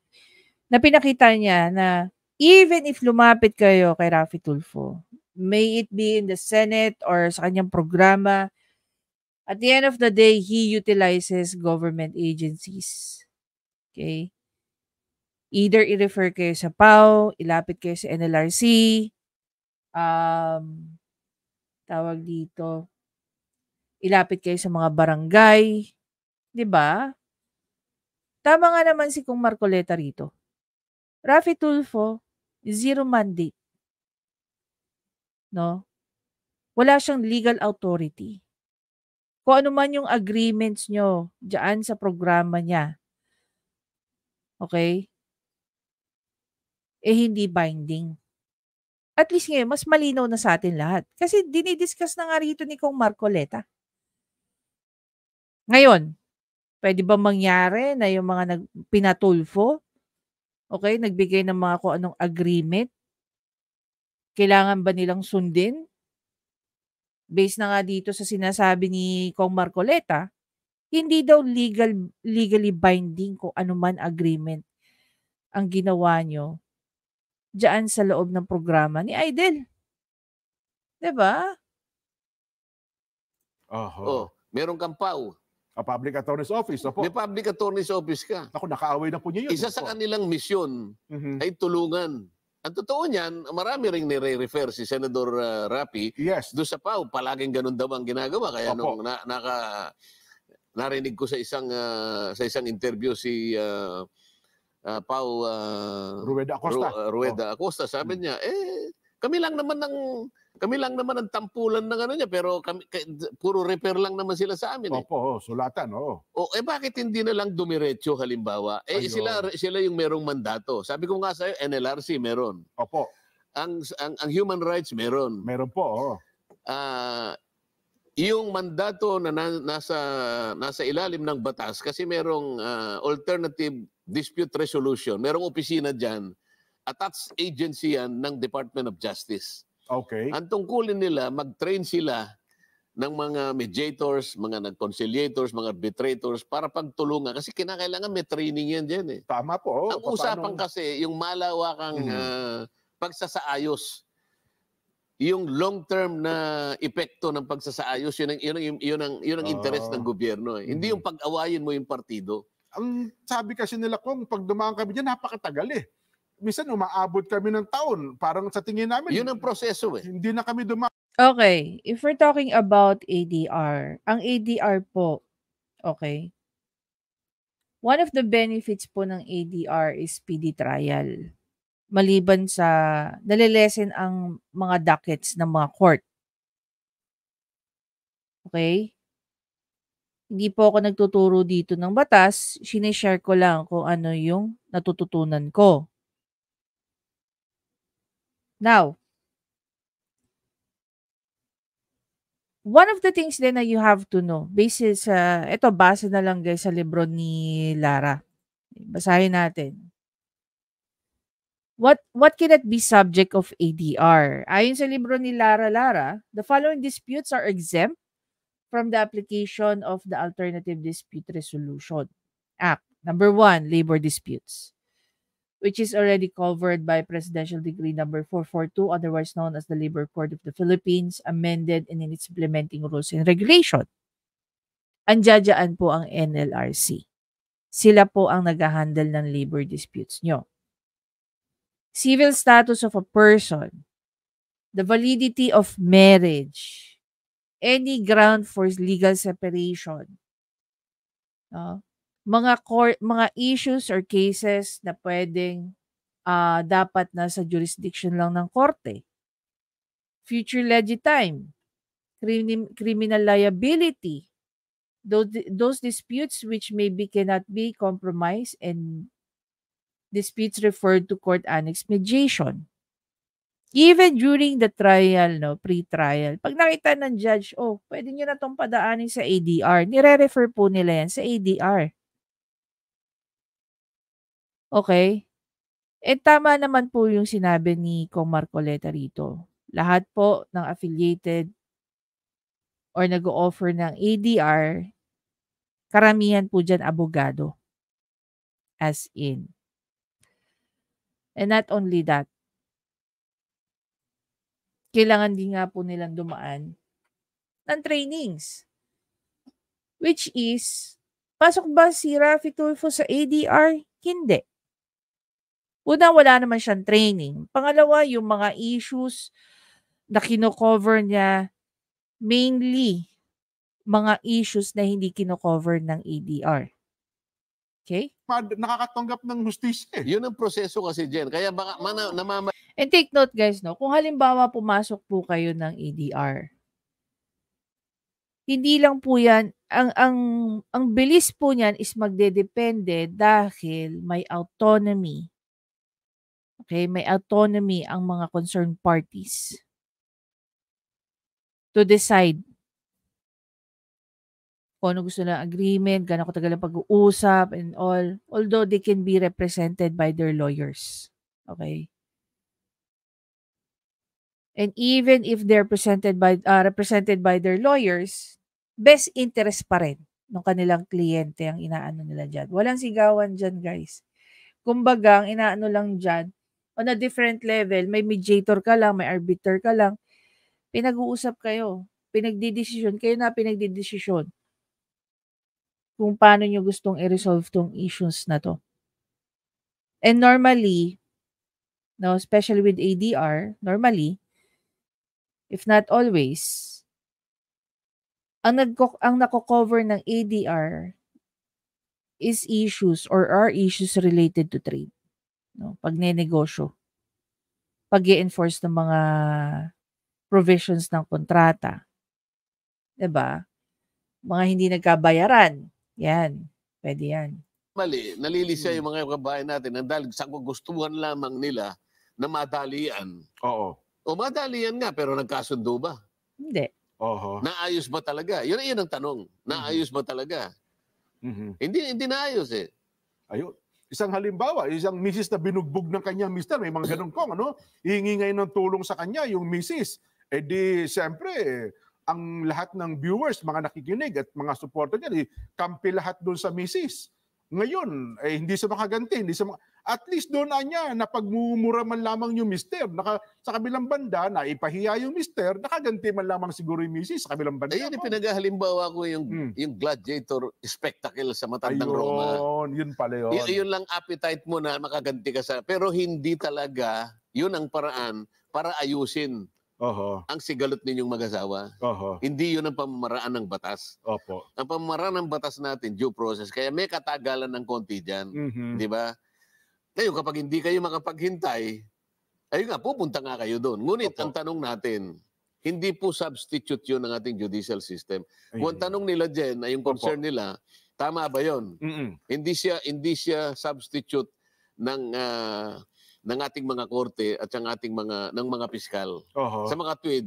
na pinakita niya na even if lumapit kayo kay Raffy Tulfo, may it be in the Senate or sa kanyang programa, at the end of the day, he utilizes government agencies. Okay? Either i-refer kayo sa PAO, ilapit kayo sa NLRC, tawag dito, ilapit kayo sa mga barangay, 'di ba? Tama nga naman si Kung Marcoleta rito. Raffy Tulfo, zero mandate. No? Wala siyang legal authority. Kung ano man yung agreements nyo diyan sa programa niya, okay? Hindi binding. At least ngayon, mas malinaw na sa atin lahat. Kasi dinidiscuss na nga rito ni Kung Marcoleta. Ngayon, pwede ba mangyari na yung mga pinatulfo, okay, nagbigay ng mga kung anong agreement, kailangan ba nilang sundin? Based na nga dito sa sinasabi ni Kong Marcoleta, hindi daw legally binding kung anuman agreement ang ginawa nyo diyan sa loob ng programa ni Idol. 'Di ba?
Meron kang PAO.
Public Attorney's Office.
May Public Attorney's Office ka.
Ako, nakaaway na po niya yun.
Isa sa kanilang misyon ay tulungan. Ang totoo niyan, marami ring nire-refer si Senador Raffy doon sa PAO. Palaging ganun daw ang ginagawa. Kaya nung narinig ko sa isang interview si PAO Rueda Acosta, sabi niya, kami lang naman ang tampulan ng ano niya, pero puro repair lang naman sila sa amin.
Sulatan.
Bakit hindi na lang dumiretso halimbawa? Sila yung merong mandato. Sabi ko nga sa'yo, NLRC meron. Ang human rights meron.
Meron po.
Yung mandato na nasa ilalim ng batas, kasi merong alternative dispute resolution. Merong opisina dyan. Attached agency yan ng Department of Justice.
Okay.
Ang tungkulin nila, mag-train sila ng mga mediators, mga conciliators, mga arbitrators para pagtulungan. Kasi kinakailangan may training yan dyan eh.
Tama po.
Ang usapan kasi, yung malawakang pagsasaayos. Yung long-term na epekto ng pagsasaayos, yun ang interest ng gobyerno. Hindi yung pag-awayin mo yung partido.
Ang sabi kasi nila, kung pag dumaan kami dyan, napakatagal eh. Minsan umaabot kami ng taon. Parang sa tingin namin,
yun ang proseso eh.
Hindi na kami dumaan.
Okay, if we're talking about ADR, ang ADR po, okay, one of the benefits po ng ADR is speedy trial. Maliban sa nalilesen ang mga dockets ng mga court. Okay? Hindi po ako nagtuturo dito ng batas, shine-share ko lang kung ano yung natututunan ko. Now, one of the things then na you have to know, base sa, ito base na lang guys sa libro ni Lara. Basahin natin. What cannot be subject of ADR? Ayon sa libro ni Lara, the following disputes are exempt from the application of the Alternative Dispute Resolution Act. Number 1, labor disputes, which is already covered by Presidential Decree number 442, otherwise known as the Labor Code of the Philippines, amended and in its implementing rules and regulation. Andiyan po ang NLRC. Sila po ang nag-handle ng labor disputes nyo. Civil status of a person, the validity of marriage, any ground for legal separation, mga issues or cases na pwedeng dapat nasa jurisdiction lang ng korte, future legitime, criminal liability, those disputes which maybe cannot be compromised, and disputes referred to court annex mediation. Even during the trial, pre-trial, pag nakita ng judge, pwede nyo na itong padaanin sa ADR, nire-refer po nila yan sa ADR. Okay? Tama naman po yung sinabi ni Kong Marcoleta rito. Lahat po ng affiliated or nag-o-offer ng ADR, karamihan po dyan abogado. As in. And not only that, kailangan din nga po nilang dumaan ng trainings. Which is, pasok ba si Raffy Tulfo sa ADR? Hindi. Una, wala naman siyang training. Pangalawa, yung mga issues na kino-cover niya, mainly, mga issues na hindi kino-cover ng ADR. Okay?
Nakakatanggap ng hustisya.
Yun ang proseso kasi dyan. Kaya baka
And take note guys, kung halimbawa pumasok po kayo ng ADR, hindi lang po yan, ang bilis po niyan is magdedepende dahil may autonomy. Okay, may autonomy ang mga concerned parties to decide kung ano gusto ng agreement, gano'n katagal ang pag-uusap and all. Although they can be represented by their lawyers. Okay? And even if they're represented by their lawyers, best interest pa rin ng kanilang kliyente ang inaano nila dyan. Walang sigawan dyan, guys. Kumbaga, ang inaano lang dyan, on a different level, may mediator ka lang, may arbiter ka lang, pinag-uusap kayo, pinagdidesisyon, kayo na pinagdidesisyon kung paano nyo gustong i-resolve tong issues na to. And normally, especially with ADR, normally, if not always, ang nako-cover ng ADR is issues or are issues related to trade. Pagnenegosyo. Pag-i-enforce ng mga provisions ng kontrata. 'Di ba? Mga hindi nagkabayaran. Yan. Pwede yan.
Mali, nalilisya yung mga kabayan natin dahil sa gustuhan lamang nila na madalian.
Oo.
O madalian nga, pero nagkasundo ba?
Hindi.
Naayos ba talaga? Yun ang tanong. Naayos ba talaga? Hindi naayos eh.
Ayun. Isang halimbawa, isang misis na binugbog ng kanyang mister, may mga ganun kong, hihingi ngayon ng tulong sa kanya, yung misis. Di, siyempre, ang lahat ng viewers, mga nakikinig at mga supporter niya, kampi lahat doon sa misis. Ngayon, hindi siya makaganti. At least doon niya, napagmumura man lamang yung mister. Sa kabilang banda, naipahiya yung mister, nakaganti man lamang siguro yung misis sa kabilang banda.
Ayun, pinaghalimbawa ko yung gladiator spectacle sa Matandang Roma.
Yun pala yun.
Yun lang appetite mo na makaganti ka sa... Pero hindi talaga yun ang paraan para ayusin ang sigalot ninyong mag-asawa. Hindi yun ang pamamaraan ng batas.
Opo.
Ang pamamaraan ng batas natin, due process. Kaya may katagalan ng konti dyan. Di ba? Ngayon, kapag hindi kayo makapaghintay, ayun nga, pupunta nga kayo doon. Ngunit, ang tanong natin, hindi po substitute yun ng ating judicial system. Kung ang tanong nila dyan, ay yung concern nila, tama ba yun? Hindi siya substitute ng ating mga korte at ng mga piskal. Sa mga tweed,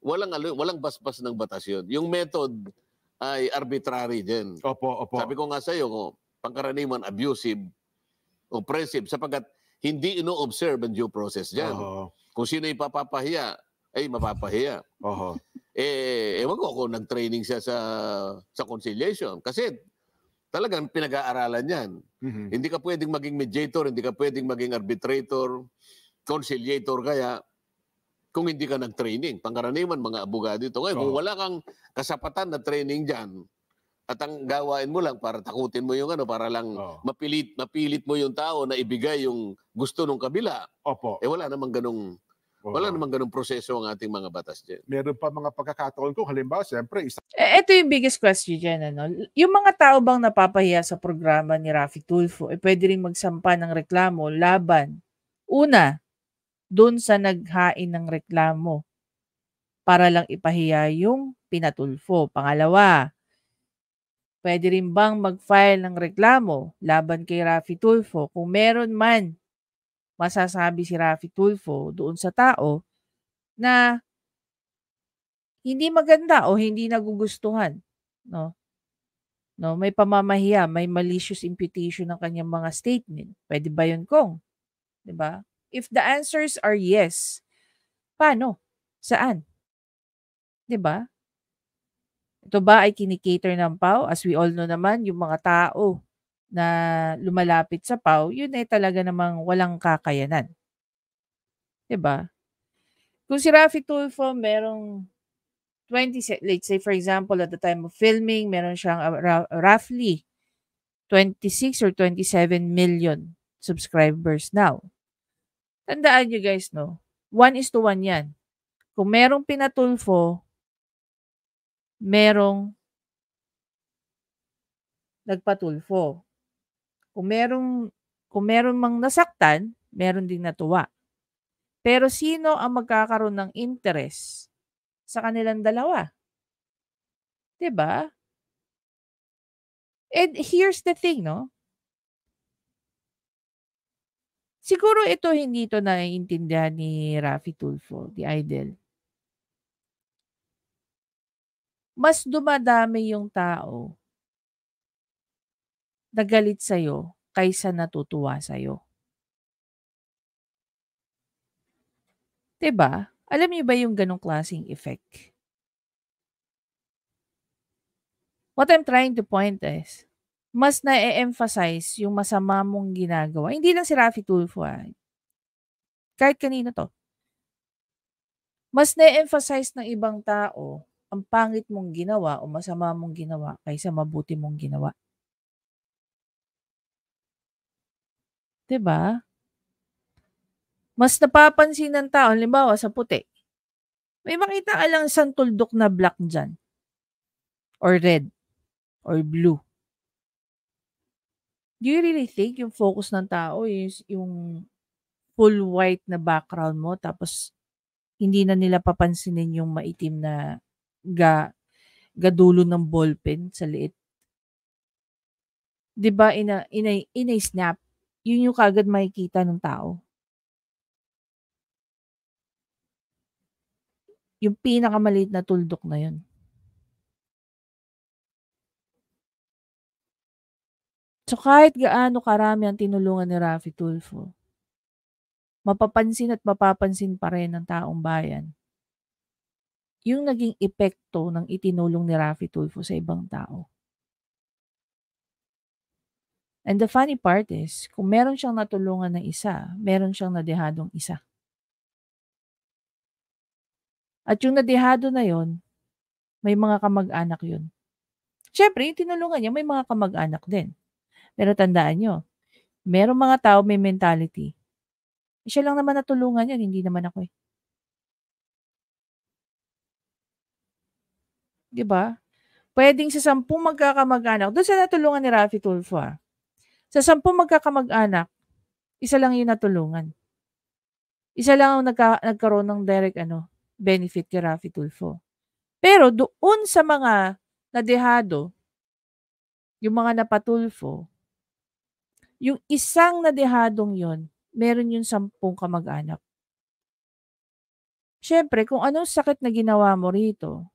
walang basbas ng batas yun. Yung method ay arbitrary din. Sabi ko nga sa iyo, pangkaraniwan abusive, oppressive, sapagkat hindi ino-observe ang due process dyan. Kung sino ipapapahiya, ay mapapahiya. Ewan ko kung nag-training siya sa conciliation. Kasi talagang pinag-aaralan yan. Hindi ka pwedeng maging mediator, hindi ka pwedeng maging arbitrator, conciliator kaya, kung hindi ka nag-training. Pangkaraniwan, mga abogado ito. Ngayon, kung wala kang kasapatan na training dyan, at ang gawain mo lang para takutin mo yung para lang mapilit mo yung tao na ibigay yung gusto ng kabila, wala namang ganung proseso ang ating mga batas dyan.
Meron pa mga pagkakataon ko, halimbawa, siyempre,
ito yung biggest question dyan, Yung mga tao bang napapahiya sa programa ni Raffy Tulfo, pwede rin magsampa ng reklamo laban, una, dun sa naghain ng reklamo para lang ipahiya yung pinatulfo. Pangalawa, pwede rin bang mag-file ng reklamo laban kay Raffy Tulfo kung meron man masasabi si Raffy Tulfo doon sa tao na hindi maganda o hindi nagugustuhan, no? May pamamahiya, may malicious imputation ng kanyang mga statement. Pwede ba yun, Kong? 'Di ba? If the answers are yes, paano? Saan? 'Di ba? Ito ba ay kinikater ng PAO? As we all know naman, yung mga tao na lumalapit sa PAO, yun ay talaga namang walang kakayanan. 'Di ba? Kung si Raffy Tulfo merong 20, let's say for example, at the time of filming, meron siyang roughly 26 or 27 million subscribers now. Tandaan nyo guys, 1:1 yan. Kung merong pinatulfo, merong nagpatulfo. Kung meron mang nasaktan, meron ding natuwa. Pero sino ang magkakaroon ng interest sa kanilang dalawa? 'Di ba? And here's the thing, Siguro hindi ito naiintindihan ni Raffy Tulfo, the idol. Mas dumadami yung tao na galit sa'yo kaysa natutuwa sa'yo. 'Di ba? Alam niyo ba yung ganong klaseng effect? What I'm trying to point is, mas na-emphasize yung masama mong ginagawa. Hindi lang si Raffy Tulfo, kahit kanino to. Mas na-emphasize ng ibang tao ang pangit mong ginawa o masama mong ginawa kaysa mabuti mong ginawa. 'Di ba? Mas napapansin ng tao, halimbawa sa puti. May makita ka lang isang tuldok na black dyan. Or red. Or blue. Do you really think yung focus ng tao is yung full white na background mo tapos hindi na nila papansinin yung maitim na gadulo ng ballpen sa liit? 'Di ba in a snap, yun yung kagad makikita ng tao. Yung pinakamaliit na tuldok na yun. So kahit gaano karami ang tinulungan ni Raffy Tulfo, mapapansin at mapapansin pa rin ng taong bayan yung naging epekto ng itinulong ni Raffy Tulfo sa ibang tao. And the funny part is, kung meron siyang natulungan ng isa, meron siyang nadehadong isa. At yung nadehado na yon, may mga kamag-anak yun. Siyempre, yung tinulungan niya, may mga kamag-anak din. Pero tandaan nyo, merong mga tao may mentality. Siya lang naman natulungan yan, hindi naman ako . Diba? Pwedeng sa 10 magkakamag-anak, doon sa natulungan ni Raffy Tulfo, sa 10 magkakamag-anak, isa lang yung natulungan. Isa lang ang nagkaroon ng benefit kay Raffy Tulfo. Pero doon sa mga nadehado, yung mga napatulfo, yung isang nadehadong yon, meron yung 10 kamag-anak. Siyempre, kung anong sakit na ginawa mo rito,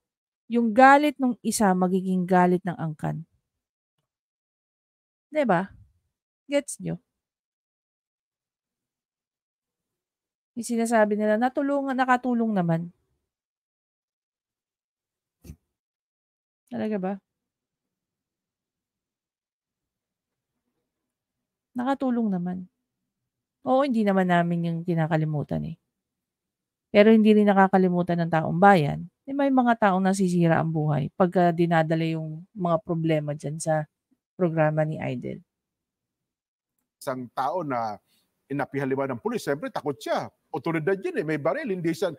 yung galit ng isa magiging galit ng angkan. 'Di ba? Gets nyo? Yung sinasabi nila, nakatulong naman. Talaga ba? Nakatulong naman. Oo, hindi naman namin yung kinakalimutan eh. Pero hindi rin nakakalimutan ng taong bayan. May mga taong nasisira ang buhay pagka dinadala yung mga problema dyan sa programa ni Idol.
Isang tao na inapihaliwa ng pulis, siyempre takot siya. Otoridad yun eh, may baril, hindi siya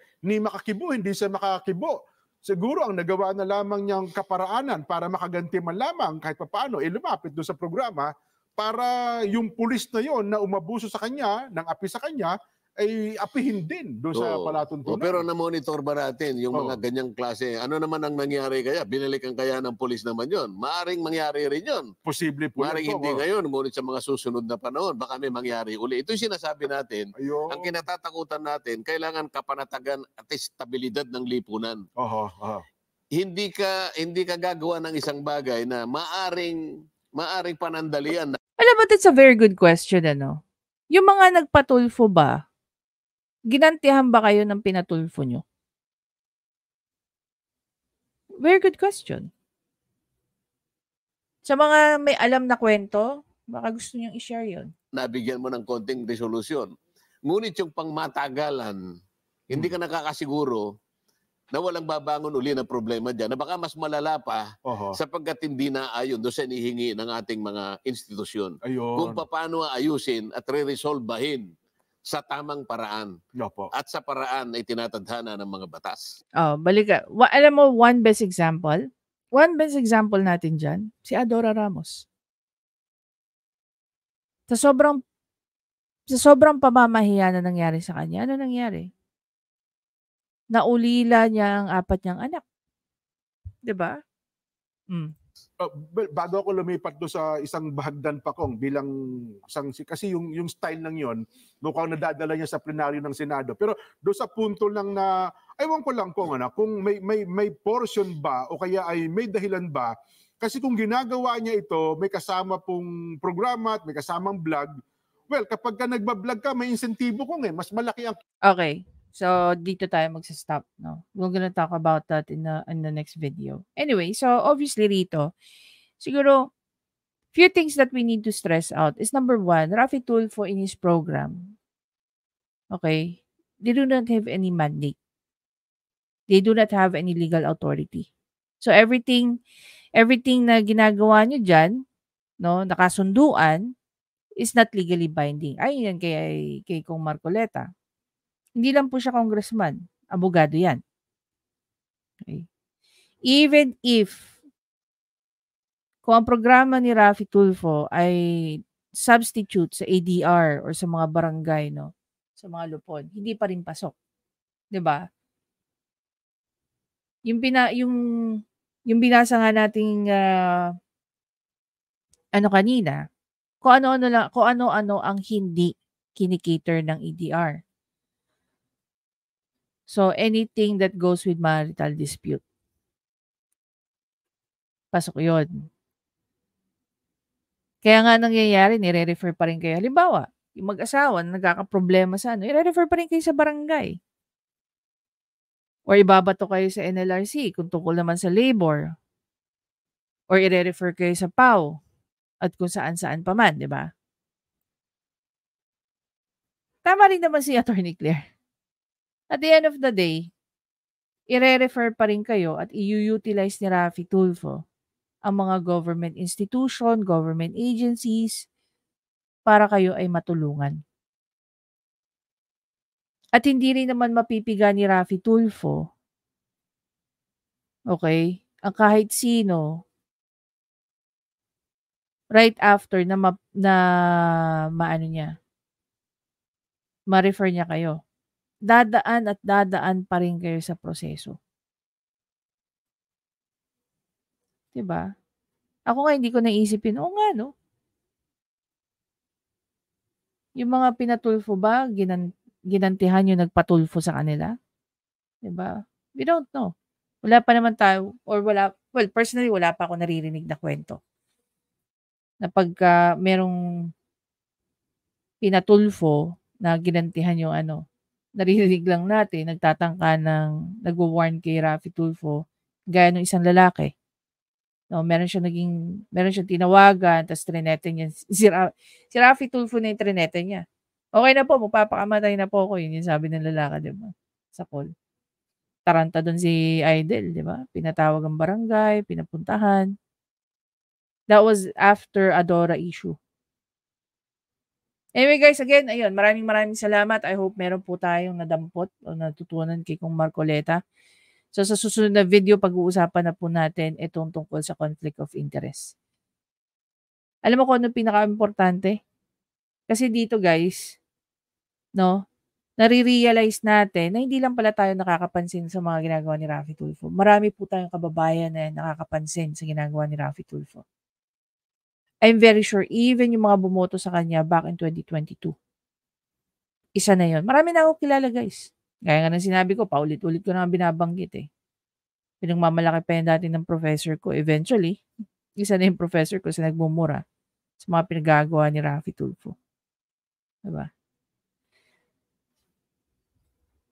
makakibo. Siguro ang nagawa na lamang niyang kaparaanan para makaganti man lamang kahit papaano, lumapit doon sa programa para yung pulis na yon na umabuso sa kanya, ng api sa kanya, ay apihin din doon sa palatuntunan.
Pero na-monitor ba natin yung mga ganyang klase? Ano naman ang nangyari kaya? Binalikan kaya ng pulis naman yon? Maaring mangyari rin yon.
Posible po.
Maaring hindi ngayon, ngunit sa mga susunod na panahon, baka may mangyari uli. Ito yung sinasabi natin. Ang kinatatakutan natin, kailangan kapanatagan at estabilidad ng lipunan. Hindi ka gagawa ng isang bagay na maaring panandalian.
Alam mo, that's a very good question, ano? Yung mga nagpatulfo ba, ginantihan ba kayo ng pinatulfo nyo? Very good question. Sa mga may alam na kwento, baka gusto nyo i-share yun.
Nabigyan mo ng konting resolusyon. Ngunit yung pangmatagalan, hindi ka nakakasiguro na walang babangon uli na problema dyan, na baka mas malala pa sapagkat hindi na ayon doon sa inihingi ng ating mga institusyon. Kung paano ayusin at re-resolbahin sa tamang paraan. At sa paraan ay tinatadhana ng mga batas.
Balik. Alam mo, one best example natin dyan, si Adora Ramos. Sa sobrang pamamahiya na nangyari sa kanya, ano nangyari? Naulila niya ang 4 niyang anak. 'Di ba?
Bago ako lumipat do sa isang bahagdan pa kong bilang kasi yung style ng yon mukhang nadadala niya sa plenaryo ng Senado, pero do sa punto lang na ewan ko lang kung may portion ba o kaya ay may dahilan ba, kasi kung ginagawa niya ito may kasama pong programa at may kasamang vlog. Well, kapag ka nagba-vlog ka, may insentibo kung mas malaki ang...
Okay. So, dito tayo magsa-stop, no? We're gonna talk about that in the next video. Anyway, so obviously rito, siguro, few things that we need to stress out is number 1, Raffy Tulfo in his program, okay, they do not have any mandate. They do not have any legal authority. So, everything na ginagawa nyo dyan, no, nakasunduan, is not legally binding. Ayun yan kay Kong Marcoleta. Hindi lang po siya congressman. Abogado yan. Okay. Even if kung ang programa ni Raffy Tulfo ay substitute sa ADR or sa mga barangay, no, sa mga lupon, hindi pa rin pasok. 'Di ba? Yung binasa nga nating kanina, kung ano-ano ang hindi kinikater ng ADR. So, anything that goes with marital dispute. Pasok yun. Kaya nga nangyayari, nire-refer pa rin kayo. Halimbawa, yung mag-asawa na nagkakaproblema sa nire-refer pa rin kayo sa barangay. Or ibabato kayo sa NLRC kung tungkol naman sa labor. Or ire-refer kayo sa PAW at kung saan-saan pa man, di ba? Tama rin naman si Attorney Claire. At the end of the day, ire-refer pa rin kayo at i-utilize ni Raffy Tulfo ang mga government institution, government agencies, para kayo ay matulungan. At hindi rin naman mapipiga ni Raffy Tulfo, okay, ang kahit sino, right after na ma-refer niya kayo. dadaan at dadaan pa rin kayo sa proseso. 'Di ba? Ako nga hindi ko naisip yun, oo nga 'no? Yung mga pinatulfo ba ginantihan yung nagpatulfo sa kanila? 'Di ba? We don't know. Wala pa naman tayo or personally wala pa akong naririnig na kwento na pagka merong pinatulfo na ginantihan yung ano, naririnig lang natin nagtatangka ng nagwa-warn kay Raffy Tulfo gaya nung isang lalaki. No, meron siyang tinawagan tapos trinete niya si Raffy Tulfo na yung trinete niya. Okay na po, magpapakamatay na po ako, yun yung sabi ng lalaki, 'di ba? Sa call. Taranta doon si Idol, 'di ba? Pinatawag ang barangay, pinapuntahan. That was after Adora issue. Anyway guys, again, ayun, maraming salamat. I hope meron po tayong nadampot o natutunan kay Kong Marcoleta. So sa susunod na video, pag-uusapan na po natin itong tungkol sa conflict of interest. Alam mo kung ano pinaka-importante? Kasi dito guys, no, nare-realize natin na hindi lang pala tayo nakakapansin sa mga ginagawa ni Raffy Tulfo. Marami po tayong kababayan na nakakapansin sa ginagawa ni Raffy Tulfo. I'm very sure even yung mga bumoto sa kanya back in 2022. Isa na yon. Marami na ako kilala guys. Gaya nga ng sinabi ko, paulit-ulit ko na binabanggit eh. Pinagmamalaki pa yan dati ng professor ko. Eventually, isa na yung professor ko sa nagmumura sa mga pinagagawa ni Raffy Tulfo. Diba?